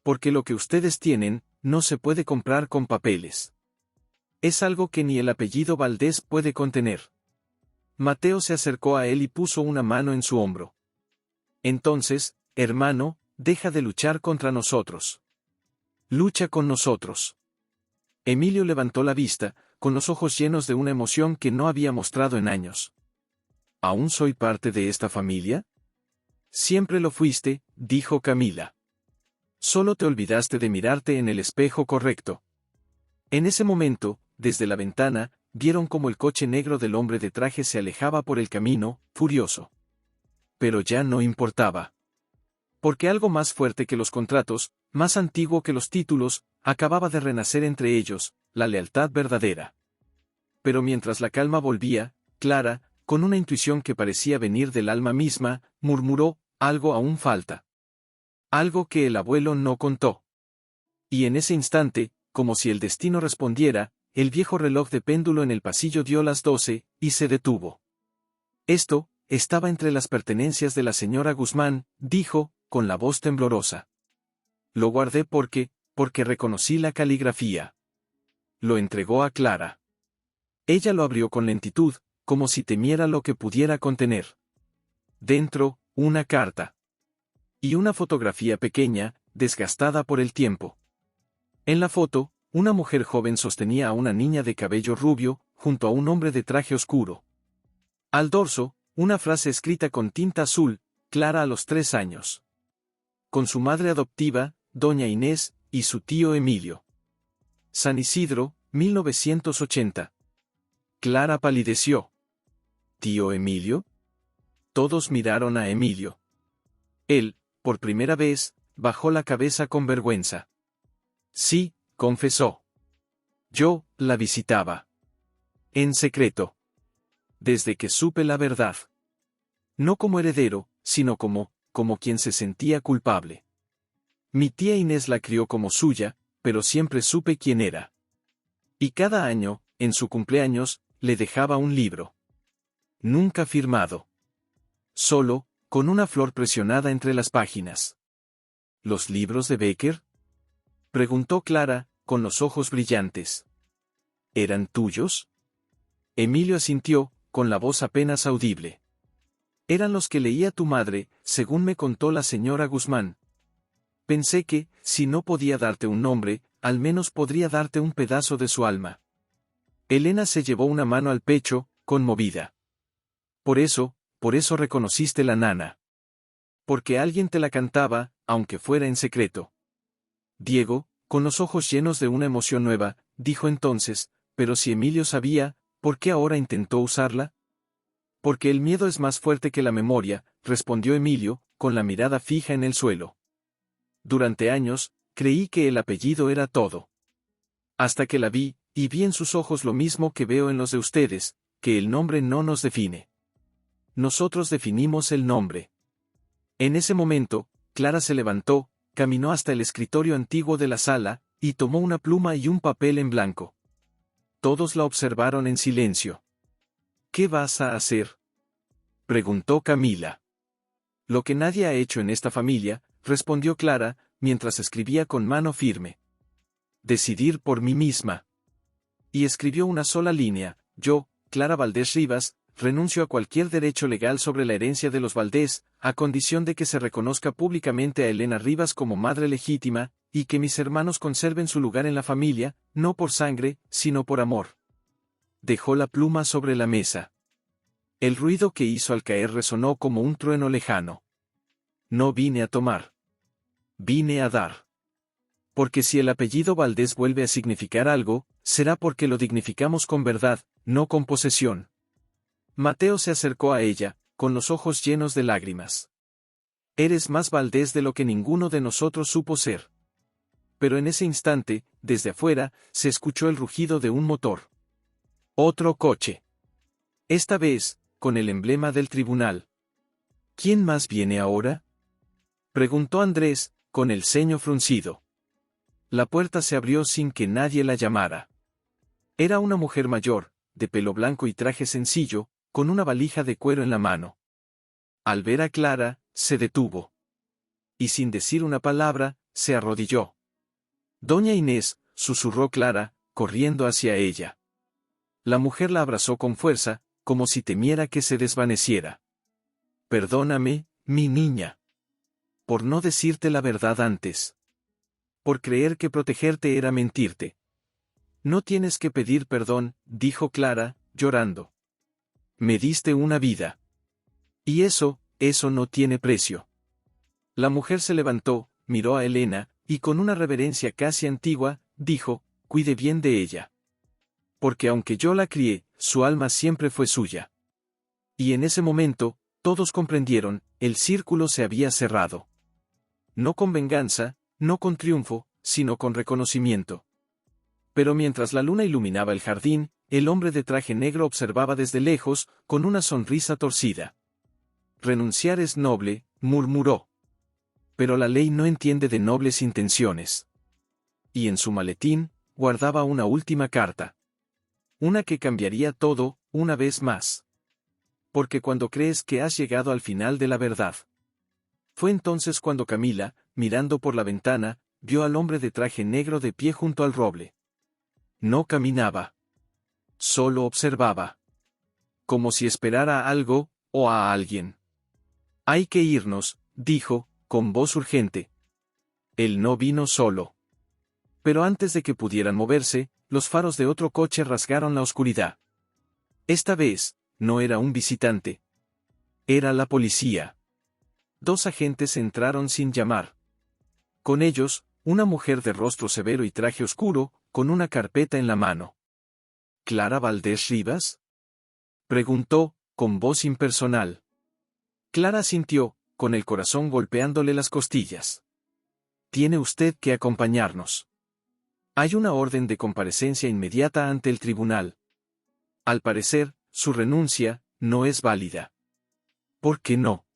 Porque lo que ustedes tienen, no se puede comprar con papeles. Es algo que ni el apellido Valdés puede contener. Mateo se acercó a él y puso una mano en su hombro. Entonces, hermano, deja de luchar contra nosotros. Lucha con nosotros. Emilio levantó la vista, con los ojos llenos de una emoción que no había mostrado en años. ¿Aún soy parte de esta familia? Siempre lo fuiste, dijo Camila. Solo te olvidaste de mirarte en el espejo correcto. En ese momento, desde la ventana, vieron cómo el coche negro del hombre de traje se alejaba por el camino, furioso. Pero ya no importaba. Porque algo más fuerte que los contratos, más antiguo que los títulos, acababa de renacer entre ellos, la lealtad verdadera. Pero mientras la calma volvía, Clara, con una intuición que parecía venir del alma misma, murmuró, algo aún falta. Algo que el abuelo no contó. Y en ese instante, como si el destino respondiera, el viejo reloj de péndulo en el pasillo dio las 12, y se detuvo. Esto, estaba entre las pertenencias de la señora Guzmán, dijo, con la voz temblorosa. Lo guardé porque reconocí la caligrafía. Lo entregó a Clara. Ella lo abrió con lentitud, como si temiera lo que pudiera contener. Dentro, una carta. Y una fotografía pequeña, desgastada por el tiempo. En la foto, una mujer joven sostenía a una niña de cabello rubio, junto a un hombre de traje oscuro. Al dorso, una frase escrita con tinta azul, Clara a los 3 años. Con su madre adoptiva, doña Inés, y su tío Emilio. San Isidro, 1980. Clara palideció. ¿Tío Emilio? Todos miraron a Emilio. Él, por primera vez, bajó la cabeza con vergüenza. Sí, confesó. Yo, la visitaba. En secreto. Desde que supe la verdad. No como heredero, sino como quien se sentía culpable. Mi tía Inés la crió como suya, pero siempre supe quién era. Y cada año, en su cumpleaños, le dejaba un libro. Nunca firmado. Solo, con una flor presionada entre las páginas. ¿Los libros de Becker? Preguntó Clara, con los ojos brillantes. ¿Eran tuyos? Emilio asintió, con la voz apenas audible. Eran los que leía tu madre, según me contó la señora Guzmán. Pensé que, si no podía darte un nombre, al menos podría darte un pedazo de su alma. Elena se llevó una mano al pecho, conmovida. Por eso reconociste la nana. Porque alguien te la cantaba, aunque fuera en secreto. Diego, con los ojos llenos de una emoción nueva, dijo entonces, pero si Emilio sabía, ¿por qué ahora intentó usarla? Porque el miedo es más fuerte que la memoria, respondió Emilio, con la mirada fija en el suelo. Durante años, creí que el apellido era todo. Hasta que la vi, y vi en sus ojos lo mismo que veo en los de ustedes, que el nombre no nos define. Nosotros definimos el nombre. En ese momento, Clara se levantó, caminó hasta el escritorio antiguo de la sala, y tomó una pluma y un papel en blanco. Todos la observaron en silencio. ¿Qué vas a hacer?, preguntó Camila. Lo que nadie ha hecho en esta familia, respondió Clara, mientras escribía con mano firme. Decidir por mí misma. Y escribió una sola línea: yo, Clara Valdés Rivas, renuncio a cualquier derecho legal sobre la herencia de los Valdés, a condición de que se reconozca públicamente a Elena Rivas como madre legítima, y que mis hermanos conserven su lugar en la familia, no por sangre, sino por amor. Dejó la pluma sobre la mesa. El ruido que hizo al caer resonó como un trueno lejano. No vine a tomar. Vine a dar. Porque si el apellido Valdés vuelve a significar algo, será porque lo dignificamos con verdad, no con posesión. Mateo se acercó a ella, con los ojos llenos de lágrimas. Eres más Valdés de lo que ninguno de nosotros supo ser. Pero en ese instante, desde afuera, se escuchó el rugido de un motor. Otro coche. Esta vez, con el emblema del tribunal. ¿Quién más viene ahora?, preguntó Andrés, con el ceño fruncido. La puerta se abrió sin que nadie la llamara. Era una mujer mayor, de pelo blanco y traje sencillo, con una valija de cuero en la mano. Al ver a Clara, se detuvo. Y sin decir una palabra, se arrodilló. Doña Inés, susurró Clara, corriendo hacia ella. La mujer la abrazó con fuerza, como si temiera que se desvaneciera. Perdóname, mi niña. Por no decirte la verdad antes. Por creer que protegerte era mentirte. No tienes que pedir perdón, dijo Clara, llorando. Me diste una vida. Y eso no tiene precio. La mujer se levantó, miró a Elena, y con una reverencia casi antigua, dijo: cuide bien de ella. Porque aunque yo la crié, su alma siempre fue suya. Y en ese momento, todos comprendieron, el círculo se había cerrado. No con venganza, no con triunfo, sino con reconocimiento. Pero mientras la luna iluminaba el jardín, el hombre de traje negro observaba desde lejos, con una sonrisa torcida. Renunciar es noble, murmuró. Pero la ley no entiende de nobles intenciones. Y en su maletín, guardaba una última carta. Una que cambiaría todo, una vez más. Porque cuando crees que has llegado al final de la verdad. Fue entonces cuando Camila, mirando por la ventana, vio al hombre de traje negro de pie junto al roble. No caminaba. Solo observaba. Como si esperara a algo, o a alguien. Hay que irnos, dijo, con voz urgente. Él no vino solo. Pero antes de que pudieran moverse, los faros de otro coche rasgaron la oscuridad. Esta vez, no era un visitante. Era la policía. 2 agentes entraron sin llamar. Con ellos, una mujer de rostro severo y traje oscuro, con una carpeta en la mano. ¿Clara Valdés Rivas?, preguntó, con voz impersonal. Clara asintió, con el corazón golpeándole las costillas. Tiene usted que acompañarnos. Hay una orden de comparecencia inmediata ante el tribunal. Al parecer, su renuncia no es válida. ¿Por qué no?,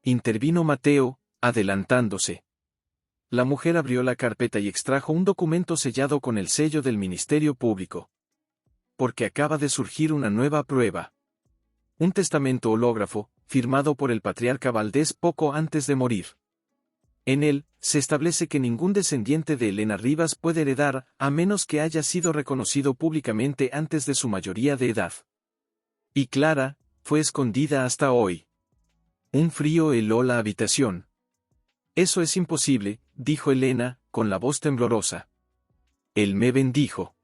intervino Mateo, adelantándose. La mujer abrió la carpeta y extrajo un documento sellado con el sello del Ministerio Público. Porque acaba de surgir una nueva prueba. Un testamento hológrafo, firmado por el patriarca Valdés poco antes de morir. En él, se establece que ningún descendiente de Elena Rivas puede heredar, a menos que haya sido reconocido públicamente antes de su mayoría de edad. Y Clara, fue escondida hasta hoy. Un frío heló la habitación. Eso es imposible, dijo Elena, con la voz temblorosa. Él me bendijo.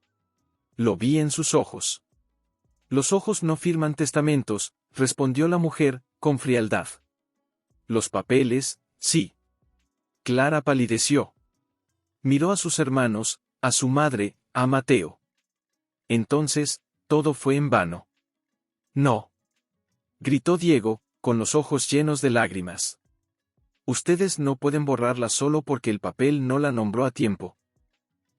Lo vi en sus ojos. Los ojos no firman testamentos, respondió la mujer, con frialdad. Los papeles, sí. Clara palideció. Miró a sus hermanos, a su madre, a Mateo. Entonces, todo fue en vano. No. Gritó Diego, con los ojos llenos de lágrimas. Ustedes no pueden borrarla solo porque el papel no la nombró a tiempo.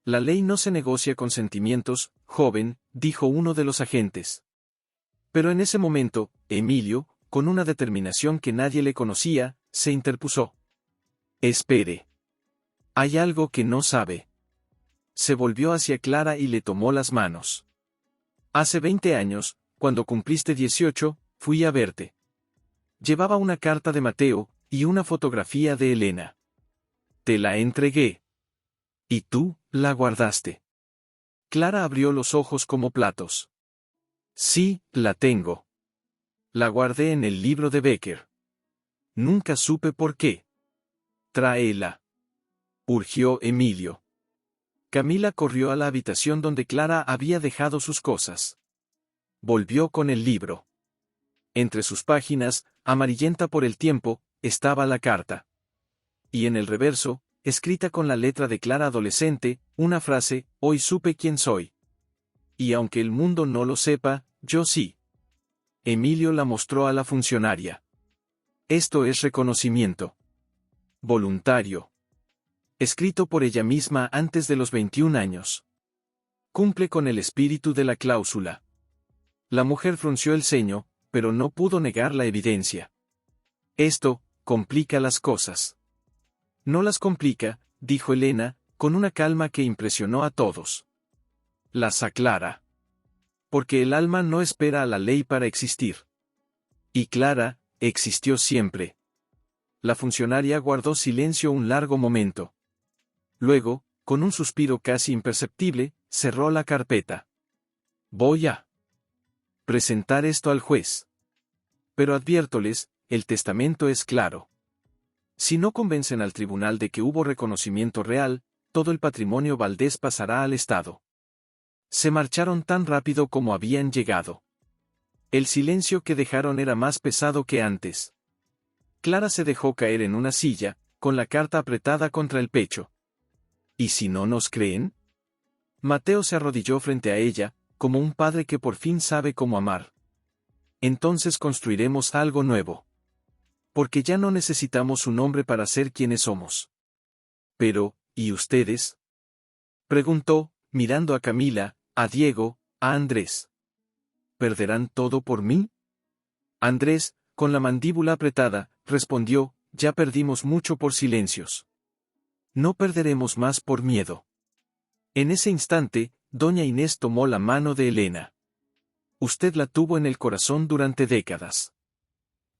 La ley no se negocia con sentimientos, joven, dijo uno de los agentes. Pero en ese momento, Emilio, con una determinación que nadie le conocía, se interpuso. Espere. Hay algo que no sabe. Se volvió hacia Clara y le tomó las manos. Hace 20 años, cuando cumpliste 18, fui a verte. Llevaba una carta de Mateo, y una fotografía de Elena. Te la entregué. Y tú, la guardaste. Clara abrió los ojos como platos. Sí, la tengo. La guardé en el libro de Becker. Nunca supe por qué. Tráela. Urgió Emilio. Camila corrió a la habitación donde Clara había dejado sus cosas. Volvió con el libro. Entre sus páginas, amarillenta por el tiempo, estaba la carta. Y en el reverso, escrita con la letra de Clara adolescente, una frase, hoy supe quién soy. Y aunque el mundo no lo sepa, yo sí. Emilio la mostró a la funcionaria. Esto es reconocimiento. Voluntario. Escrito por ella misma antes de los 21 años. Cumple con el espíritu de la cláusula. La mujer frunció el ceño, pero no pudo negar la evidencia. Esto, complica las cosas. No las complica, dijo Elena, con una calma que impresionó a todos. Las aclara. Porque el alma no espera a la ley para existir. Y Clara, existió siempre. La funcionaria guardó silencio un largo momento. Luego, con un suspiro casi imperceptible, cerró la carpeta. Voy a presentar esto al juez. Pero adviértoles, el testamento es claro. Si no convencen al tribunal de que hubo reconocimiento real, todo el patrimonio Valdés pasará al Estado. Se marcharon tan rápido como habían llegado. El silencio que dejaron era más pesado que antes. Clara se dejó caer en una silla, con la carta apretada contra el pecho. ¿Y si no nos creen? Mateo se arrodilló frente a ella, como un padre que por fin sabe cómo amar. Entonces construiremos algo nuevo. Porque ya no necesitamos un hombre para ser quienes somos. Pero, ¿y ustedes? Preguntó, mirando a Camila, a Diego, a Andrés. ¿Perderán todo por mí? Andrés, con la mandíbula apretada, respondió, ya perdimos mucho por silencios. No perderemos más por miedo. En ese instante, doña Inés tomó la mano de Elena. Usted la tuvo en el corazón durante décadas.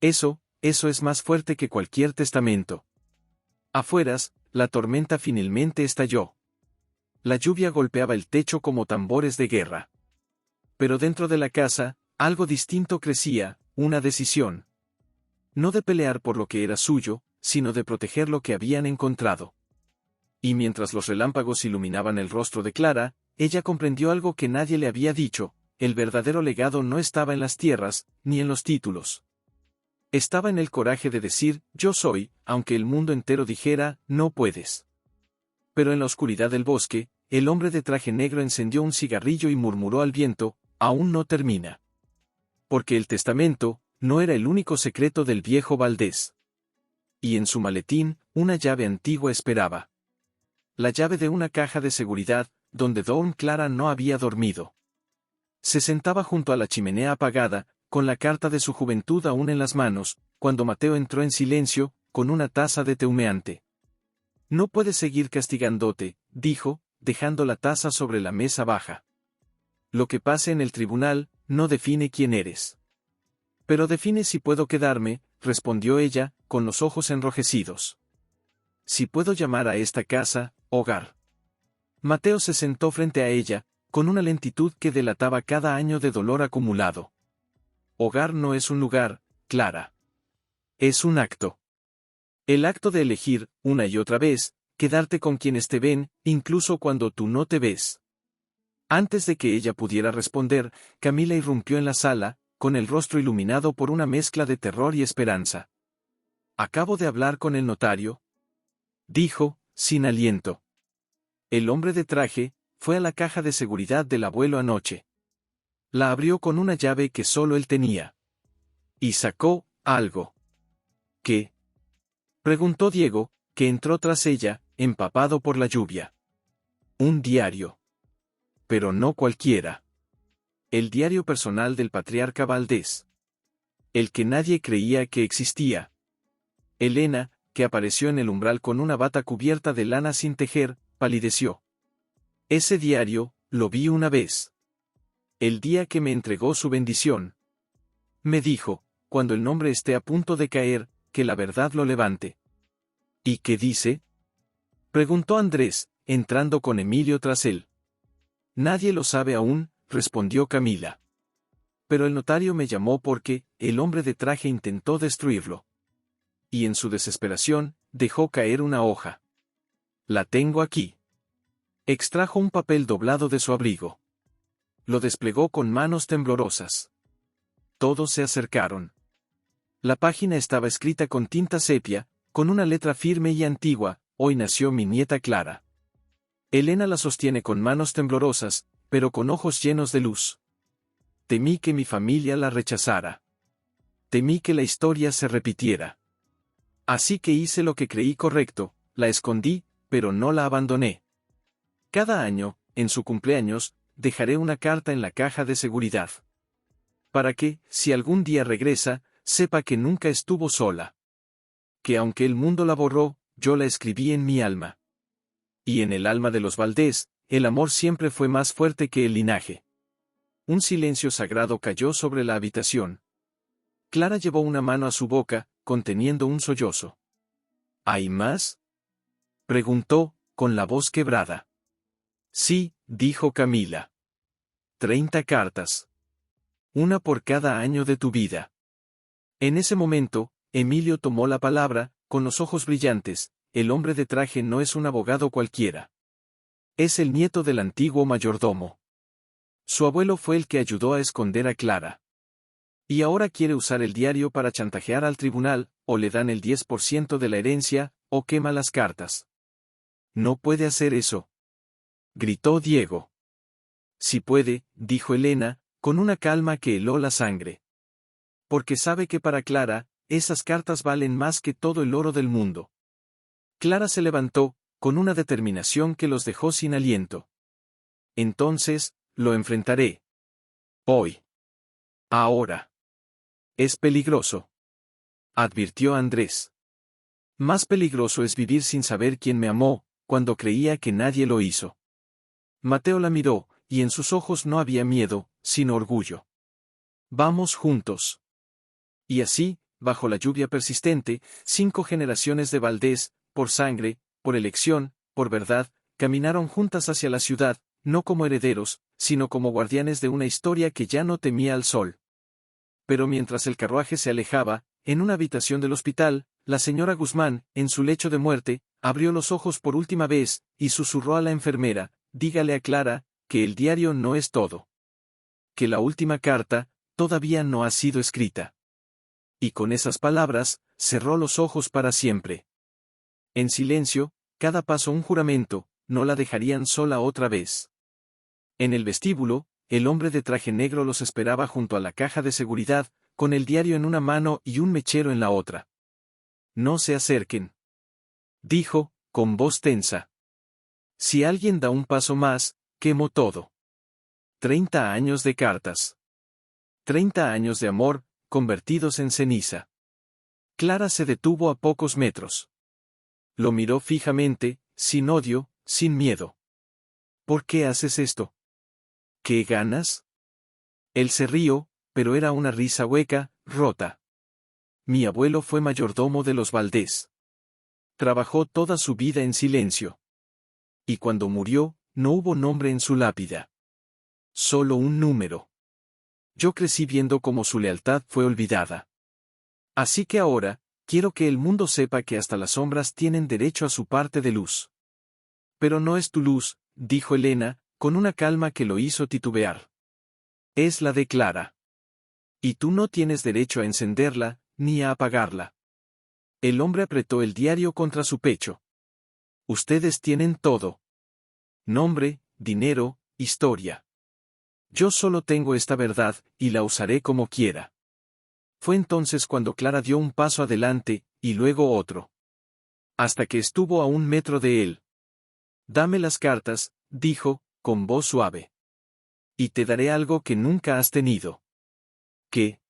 Eso es más fuerte que cualquier testamento. Afueras, la tormenta finalmente estalló. La lluvia golpeaba el techo como tambores de guerra. Pero dentro de la casa, algo distinto crecía, una decisión. No de pelear por lo que era suyo, sino de proteger lo que habían encontrado. Y mientras los relámpagos iluminaban el rostro de Clara, ella comprendió algo que nadie le había dicho, el verdadero legado no estaba en las tierras, ni en los títulos. Estaba en el coraje de decir, yo soy, aunque el mundo entero dijera, no puedes. Pero en la oscuridad del bosque, el hombre de traje negro encendió un cigarrillo y murmuró al viento, aún no termina. Porque el testamento, no era el único secreto del viejo Valdés. Y en su maletín, una llave antigua esperaba. La llave de una caja de seguridad, donde Don Clara no había dormido. Se sentaba junto a la chimenea apagada, con la carta de su juventud aún en las manos, cuando Mateo entró en silencio, con una taza de té humeante. No puedes seguir castigándote, dijo, dejando la taza sobre la mesa baja. Lo que pase en el tribunal, no define quién eres. Pero define si puedo quedarme, respondió ella, con los ojos enrojecidos. Si puedo llamar a esta casa, hogar. Mateo se sentó frente a ella, con una lentitud que delataba cada año de dolor acumulado. Hogar no es un lugar, Clara. Es un acto. El acto de elegir, una y otra vez, quedarte con quienes te ven, incluso cuando tú no te ves. Antes de que ella pudiera responder, Camila irrumpió en la sala, con el rostro iluminado por una mezcla de terror y esperanza. Acabo de hablar con el notario, dijo, sin aliento. El hombre de traje, fue a la caja de seguridad del abuelo anoche. La abrió con una llave que solo él tenía. Y sacó, algo. ¿Qué? Preguntó Diego, que entró tras ella, empapado por la lluvia. Un diario. Pero no cualquiera. El diario personal del patriarca Valdés. El que nadie creía que existía. Elena, que apareció en el umbral con una bata cubierta de lana sin tejer, palideció. Ese diario, lo vi una vez. El día que me entregó su bendición. Me dijo, cuando el nombre esté a punto de caer, que la verdad lo levante. ¿Y qué dice? Preguntó Andrés, entrando con Emilio tras él. Nadie lo sabe aún, respondió Camila. Pero el notario me llamó porque, el hombre de traje intentó destruirlo. Y en su desesperación, dejó caer una hoja. La tengo aquí. Extrajo un papel doblado de su abrigo. Lo desplegó con manos temblorosas. Todos se acercaron. La página estaba escrita con tinta sepia, con una letra firme y antigua: hoy nació mi nieta Clara. Elena la sostiene con manos temblorosas, pero con ojos llenos de luz. Temí que mi familia la rechazara. Temí que la historia se repitiera. Así que hice lo que creí correcto, la escondí, pero no la abandoné. Cada año, en su cumpleaños, dejaré una carta en la caja de seguridad. Para que, si algún día regresa, sepa que nunca estuvo sola. Que aunque el mundo la borró, yo la escribí en mi alma. Y en el alma de los Valdés, el amor siempre fue más fuerte que el linaje. Un silencio sagrado cayó sobre la habitación. Clara llevó una mano a su boca, conteniendo un sollozo. ¿Hay más?, preguntó, con la voz quebrada. Sí, dijo Camila. 30 cartas. Una por cada año de tu vida. En ese momento, Emilio tomó la palabra, con los ojos brillantes. El hombre de traje no es un abogado cualquiera. Es el nieto del antiguo mayordomo. Su abuelo fue el que ayudó a esconder a Clara. Y ahora quiere usar el diario para chantajear al tribunal, o le dan el 10% de la herencia, o quema las cartas. No puede hacer eso, gritó Diego. Sí puede, dijo Elena, con una calma que heló la sangre. Porque sabe que para Clara, esas cartas valen más que todo el oro del mundo. Clara se levantó, con una determinación que los dejó sin aliento. Entonces, lo enfrentaré. Hoy. Ahora. Es peligroso, advirtió Andrés. Más peligroso es vivir sin saber quién me amó, cuando creía que nadie lo hizo. Mateo la miró, y en sus ojos no había miedo, sino orgullo. Vamos juntos. Y así, bajo la lluvia persistente, 5 generaciones de Valdés, por sangre, por elección, por verdad, caminaron juntas hacia la ciudad, no como herederos, sino como guardianes de una historia que ya no temía al sol. Pero mientras el carruaje se alejaba, en una habitación del hospital, la señora Guzmán, en su lecho de muerte, abrió los ojos por última vez, y susurró a la enfermera: dígale a Clara, que el diario no es todo. Que la última carta, todavía no ha sido escrita. Y con esas palabras, cerró los ojos para siempre. En silencio, cada paso un juramento, no la dejarían sola otra vez. En el vestíbulo, el hombre de traje negro los esperaba junto a la caja de seguridad, con el diario en una mano y un mechero en la otra. No se acerquen, dijo, con voz tensa. Si alguien da un paso más, quemo todo. 30 años de cartas. 30 años de amor, convertidos en ceniza. Clara se detuvo a pocos metros. Lo miró fijamente, sin odio, sin miedo. ¿Por qué haces esto? ¿Qué ganas? Él se rió, pero era una risa hueca, rota. Mi abuelo fue mayordomo de los Valdés. Trabajó toda su vida en silencio. Y cuando murió, no hubo nombre en su lápida. Solo un número. Yo crecí viendo cómo su lealtad fue olvidada. Así que ahora, quiero que el mundo sepa que hasta las sombras tienen derecho a su parte de luz. Pero no es tu luz, dijo Elena, con una calma que lo hizo titubear. Es la de Clara. Y tú no tienes derecho a encenderla, ni a apagarla. El hombre apretó el diario contra su pecho. Ustedes tienen todo. Nombre, dinero, historia. Yo solo tengo esta verdad, y la usaré como quiera. Fue entonces cuando Clara dio un paso adelante, y luego otro. Hasta que estuvo a 1 metro de él. Dame las cartas, dijo, con voz suave. Y te daré algo que nunca has tenido. ¿Qué?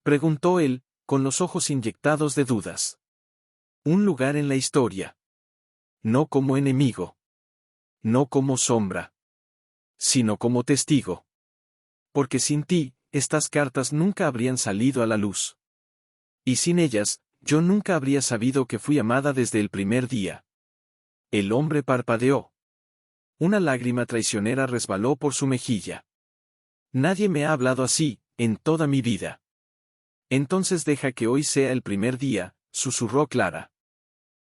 Preguntó él, con los ojos inyectados de dudas. Un lugar en la historia. No como enemigo. No como sombra. Sino como testigo. Porque sin ti, estas cartas nunca habrían salido a la luz. Y sin ellas, yo nunca habría sabido que fui amada desde el primer día. El hombre parpadeó. Una lágrima traicionera resbaló por su mejilla. Nadie me ha hablado así, en toda mi vida. Entonces deja que hoy sea el primer día, susurró Clara.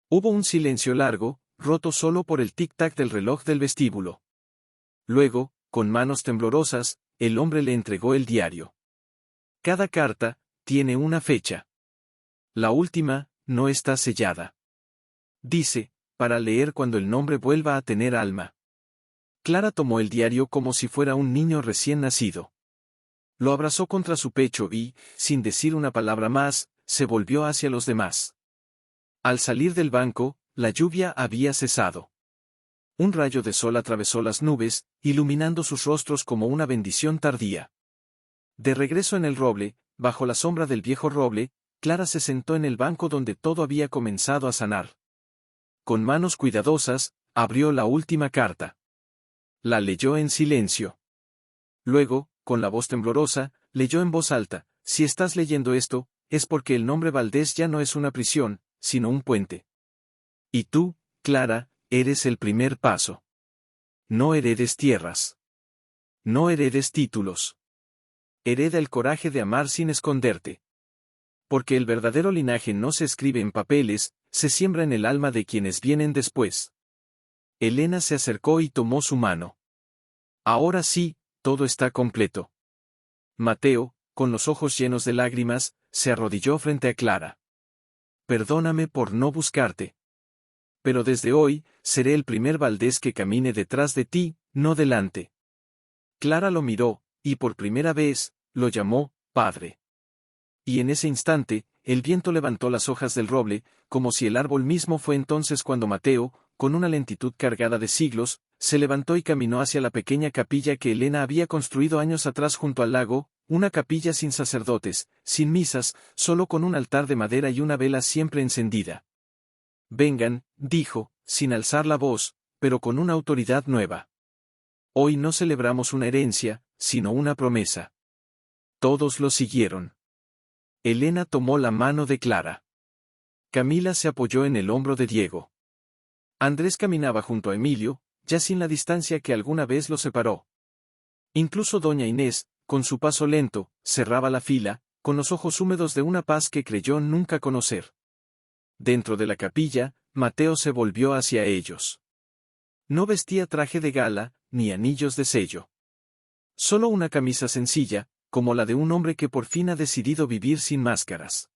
Hubo un silencio largo, roto solo por el tic-tac del reloj del vestíbulo. Luego, con manos temblorosas, el hombre le entregó el diario. Cada carta tiene una fecha. La última no está sellada. Dice, para leer cuando el nombre vuelva a tener alma. Clara tomó el diario como si fuera un niño recién nacido. Lo abrazó contra su pecho y, sin decir una palabra más, se volvió hacia los demás. Al salir del banco, la lluvia había cesado. Un rayo de sol atravesó las nubes, iluminando sus rostros como una bendición tardía. De regreso en el roble, bajo la sombra del viejo roble, Clara se sentó en el banco donde todo había comenzado a sanar. Con manos cuidadosas, abrió la última carta. La leyó en silencio. Luego, con la voz temblorosa, leyó en voz alta: si estás leyendo esto, es porque el nombre Valdés ya no es una prisión, sino un puente. Y tú, Clara, eres el primer paso. No heredes tierras. No heredes títulos. Hereda el coraje de amar sin esconderte. Porque el verdadero linaje no se escribe en papeles, se siembra en el alma de quienes vienen después. Elena se acercó y tomó su mano. Ahora sí, todo está completo. Mateo, con los ojos llenos de lágrimas, se arrodilló frente a Clara. Perdóname por no buscarte. Pero desde hoy, seré el primer Valdés que camine detrás de ti, no delante. Clara lo miró, y por primera vez, lo llamó, padre. Y en ese instante, el viento levantó las hojas del roble, como si el árbol mismo fue entonces cuando Mateo, con una lentitud cargada de siglos, se levantó y caminó hacia la pequeña capilla que Elena había construido años atrás junto al lago, una capilla sin sacerdotes, sin misas, solo con un altar de madera y una vela siempre encendida. Vengan, dijo, sin alzar la voz, pero con una autoridad nueva. Hoy no celebramos una herencia, sino una promesa. Todos lo siguieron. Elena tomó la mano de Clara. Camila se apoyó en el hombro de Diego. Andrés caminaba junto a Emilio, ya sin la distancia que alguna vez los separó. Incluso doña Inés, con su paso lento, cerraba la fila, con los ojos húmedos de una paz que creyó nunca conocer. Dentro de la capilla, Mateo se volvió hacia ellos. No vestía traje de gala, ni anillos de sello. Solo una camisa sencilla, como la de un hombre que por fin ha decidido vivir sin máscaras.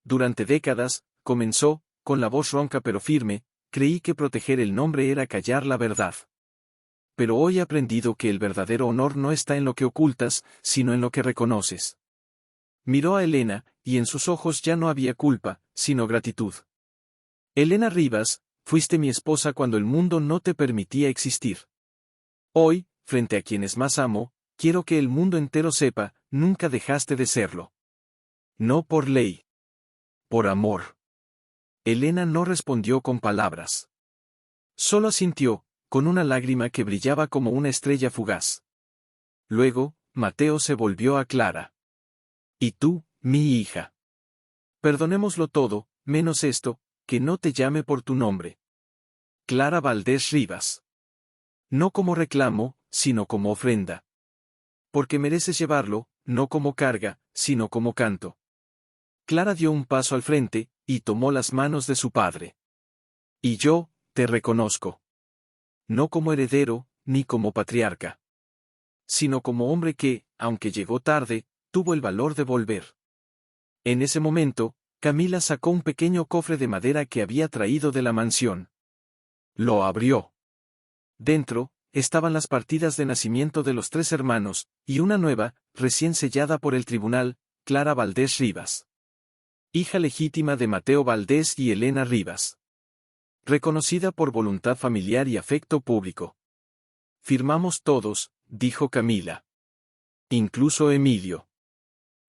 Durante décadas, comenzó, con la voz ronca pero firme, creí que proteger el nombre era callar la verdad. Pero hoy he aprendido que el verdadero honor no está en lo que ocultas, sino en lo que reconoces. Miró a Elena, y en sus ojos ya no había culpa, sino gratitud. Elena Rivas, fuiste mi esposa cuando el mundo no te permitía existir. Hoy, frente a quienes más amo, quiero que el mundo entero sepa, nunca dejaste de serlo. No por ley. Por amor. Elena no respondió con palabras. Solo asintió, con una lágrima que brillaba como una estrella fugaz. Luego, Mateo se volvió a Clara. Y tú, mi hija. Perdonémoslo todo, menos esto, que no te llame por tu nombre. Clara Valdés Rivas. No como reclamo, sino como ofrenda. Porque mereces llevarlo, no como carga, sino como canto. Clara dio un paso al frente, y tomó las manos de su padre. Y yo, te reconozco. No como heredero, ni como patriarca. Sino como hombre que, aunque llegó tarde, tuvo el valor de volver. En ese momento, Camila sacó un pequeño cofre de madera que había traído de la mansión. Lo abrió. Dentro, estaban las partidas de nacimiento de los 3 hermanos, y una nueva, recién sellada por el tribunal, Clara Valdés Rivas. Hija legítima de Mateo Valdés y Elena Rivas. Reconocida por voluntad familiar y afecto público. Firmamos todos, dijo Camila. Incluso Emilio.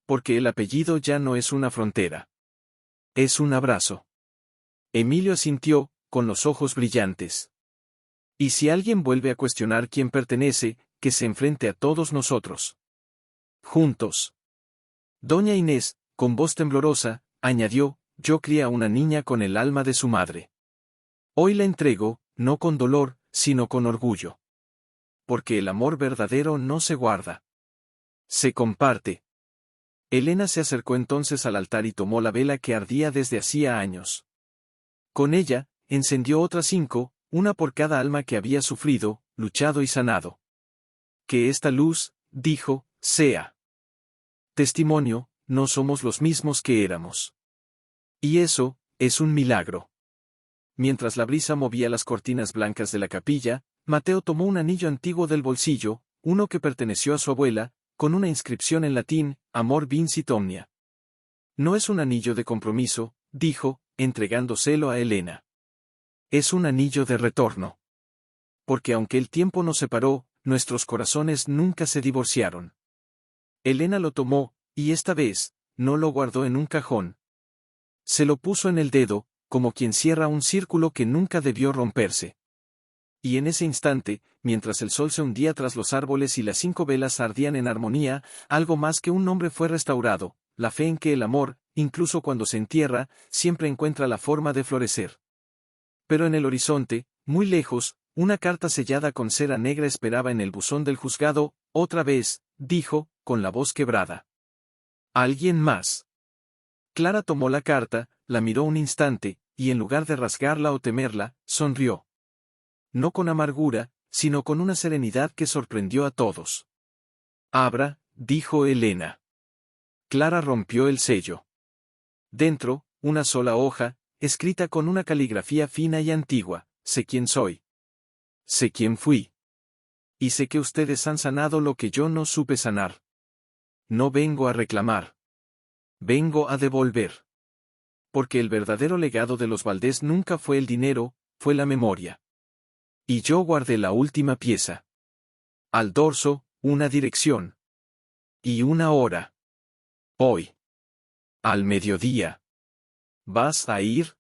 Porque el apellido ya no es una frontera. Es un abrazo. Emilio asintió, con los ojos brillantes. Y si alguien vuelve a cuestionar quién pertenece, que se enfrente a todos nosotros. Juntos. Doña Inés, con voz temblorosa, añadió, yo crié a una niña con el alma de su madre. Hoy la entrego, no con dolor, sino con orgullo. Porque el amor verdadero no se guarda. Se comparte. Elena se acercó entonces al altar y tomó la vela que ardía desde hacía años. Con ella, encendió otras 5, una por cada alma que había sufrido, luchado y sanado. Que esta luz, dijo, sea testimonio, no somos los mismos que éramos. Y eso, es un milagro. Mientras la brisa movía las cortinas blancas de la capilla, Mateo tomó un anillo antiguo del bolsillo, uno que perteneció a su abuela, con una inscripción en latín, Amor vincit omnia. No es un anillo de compromiso, dijo, entregándoselo a Elena. Es un anillo de retorno. Porque aunque el tiempo nos separó, nuestros corazones nunca se divorciaron. Elena lo tomó, y esta vez, no lo guardó en un cajón. Se lo puso en el dedo, como quien cierra un círculo que nunca debió romperse. Y en ese instante, mientras el sol se hundía tras los árboles y las 5 velas ardían en armonía, algo más que un nombre fue restaurado, la fe en que el amor, incluso cuando se entierra, siempre encuentra la forma de florecer. Pero en el horizonte, muy lejos, una carta sellada con cera negra esperaba en el buzón del juzgado, otra vez, dijo, con la voz quebrada. ¿Alguien más? Clara tomó la carta, la miró un instante, y en lugar de rasgarla o temerla, sonrió. No con amargura, sino con una serenidad que sorprendió a todos. Abra, dijo Elena. Clara rompió el sello. Dentro, una sola hoja, escrita con una caligrafía fina y antigua, sé quién soy. Sé quién fui. Y sé que ustedes han sanado lo que yo no supe sanar. No vengo a reclamar. Vengo a devolver. Porque el verdadero legado de los Valdés nunca fue el dinero, fue la memoria. Y yo guardé la última pieza. Al dorso, una dirección. Y una hora. Hoy. Al mediodía. ¿Vas a ir?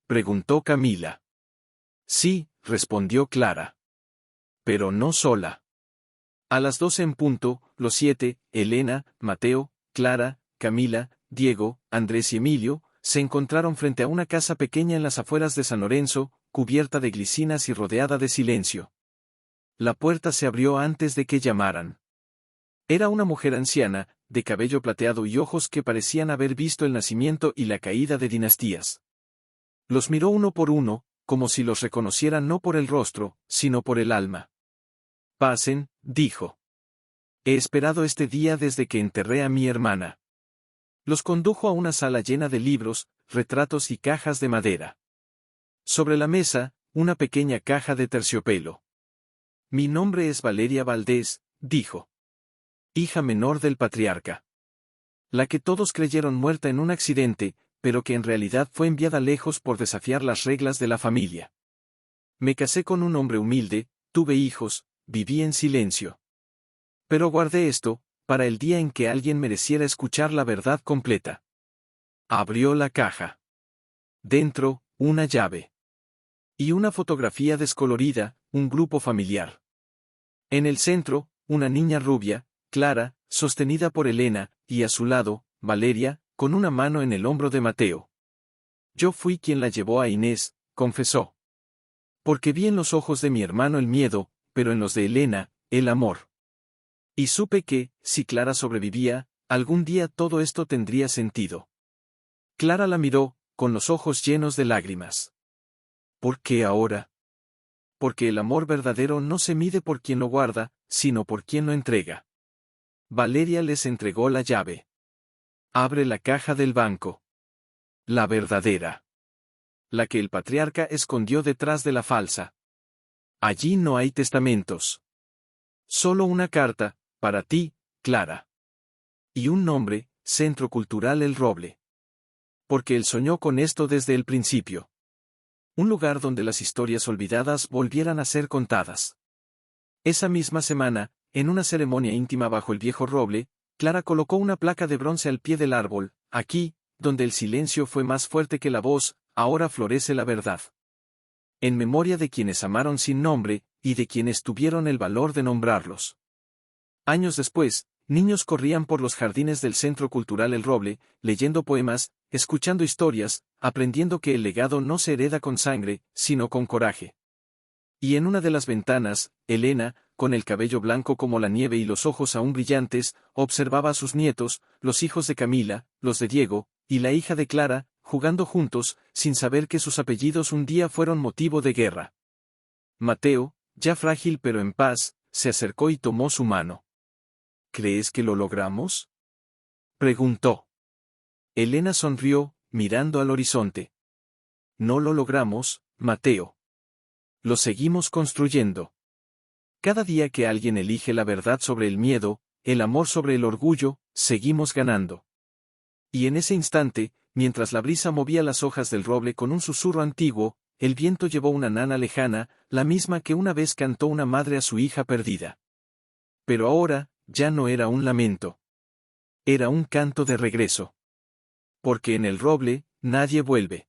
Preguntó Camila. Sí, respondió Clara. Pero no sola. A las 12 en punto, los 7, Elena, Mateo, Clara, Camila, Diego, Andrés y Emilio, se encontraron frente a una casa pequeña en las afueras de San Lorenzo, cubierta de glicinas y rodeada de silencio. La puerta se abrió antes de que llamaran. Era una mujer anciana, de cabello plateado y ojos que parecían haber visto el nacimiento y la caída de dinastías. Los miró uno por uno, como si los reconocieran no por el rostro, sino por el alma. Pasen, dijo. He esperado este día desde que enterré a mi hermana. Los condujo a una sala llena de libros, retratos y cajas de madera. Sobre la mesa, una pequeña caja de terciopelo. Mi nombre es Valeria Valdés, dijo. Hija menor del patriarca. La que todos creyeron muerta en un accidente, pero que en realidad fue enviada lejos por desafiar las reglas de la familia. Me casé con un hombre humilde, tuve hijos, viví en silencio. Pero guardé esto, para el día en que alguien mereciera escuchar la verdad completa. Abrió la caja. Dentro, una llave. Y una fotografía descolorida, un grupo familiar. En el centro, una niña rubia, Clara, sostenida por Elena, y a su lado, Valeria, con una mano en el hombro de Mateo. Yo fui quien la llevó a Inés, confesó. Porque vi en los ojos de mi hermano el miedo, pero en los de Elena, el amor. Y supe que, si Clara sobrevivía, algún día todo esto tendría sentido. Clara la miró, con los ojos llenos de lágrimas. ¿Por qué ahora? Porque el amor verdadero no se mide por quien lo guarda, sino por quien lo entrega. Valeria les entregó la llave. Abre la caja del banco. La verdadera. La que el patriarca escondió detrás de la falsa. Allí no hay testamentos. Solo una carta, para ti, Clara. Y un nombre, Centro Cultural El Roble. Porque él soñó con esto desde el principio. Un lugar donde las historias olvidadas volvieran a ser contadas. Esa misma semana, en una ceremonia íntima bajo el viejo roble, Clara colocó una placa de bronce al pie del árbol. Aquí, donde el silencio fue más fuerte que la voz, ahora florece la verdad. En memoria de quienes amaron sin nombre, y de quienes tuvieron el valor de nombrarlos. Años después, niños corrían por los jardines del Centro Cultural El Roble, leyendo poemas, escuchando historias, aprendiendo que el legado no se hereda con sangre, sino con coraje. Y en una de las ventanas, Elena, con el cabello blanco como la nieve y los ojos aún brillantes, observaba a sus nietos, los hijos de Camila, los de Diego, y la hija de Clara, jugando juntos, sin saber que sus apellidos un día fueron motivo de guerra. Mateo, ya frágil pero en paz, se acercó y tomó su mano. ¿Crees que lo logramos?, preguntó. Elena sonrió, mirando al horizonte. No lo logramos, Mateo. Lo seguimos construyendo. Cada día que alguien elige la verdad sobre el miedo, el amor sobre el orgullo, seguimos ganando. Y en ese instante, mientras la brisa movía las hojas del roble con un susurro antiguo, el viento llevó una nana lejana, la misma que una vez cantó una madre a su hija perdida. Pero ahora, ya no era un lamento. Era un canto de regreso. Porque en el roble, nadie vuelve.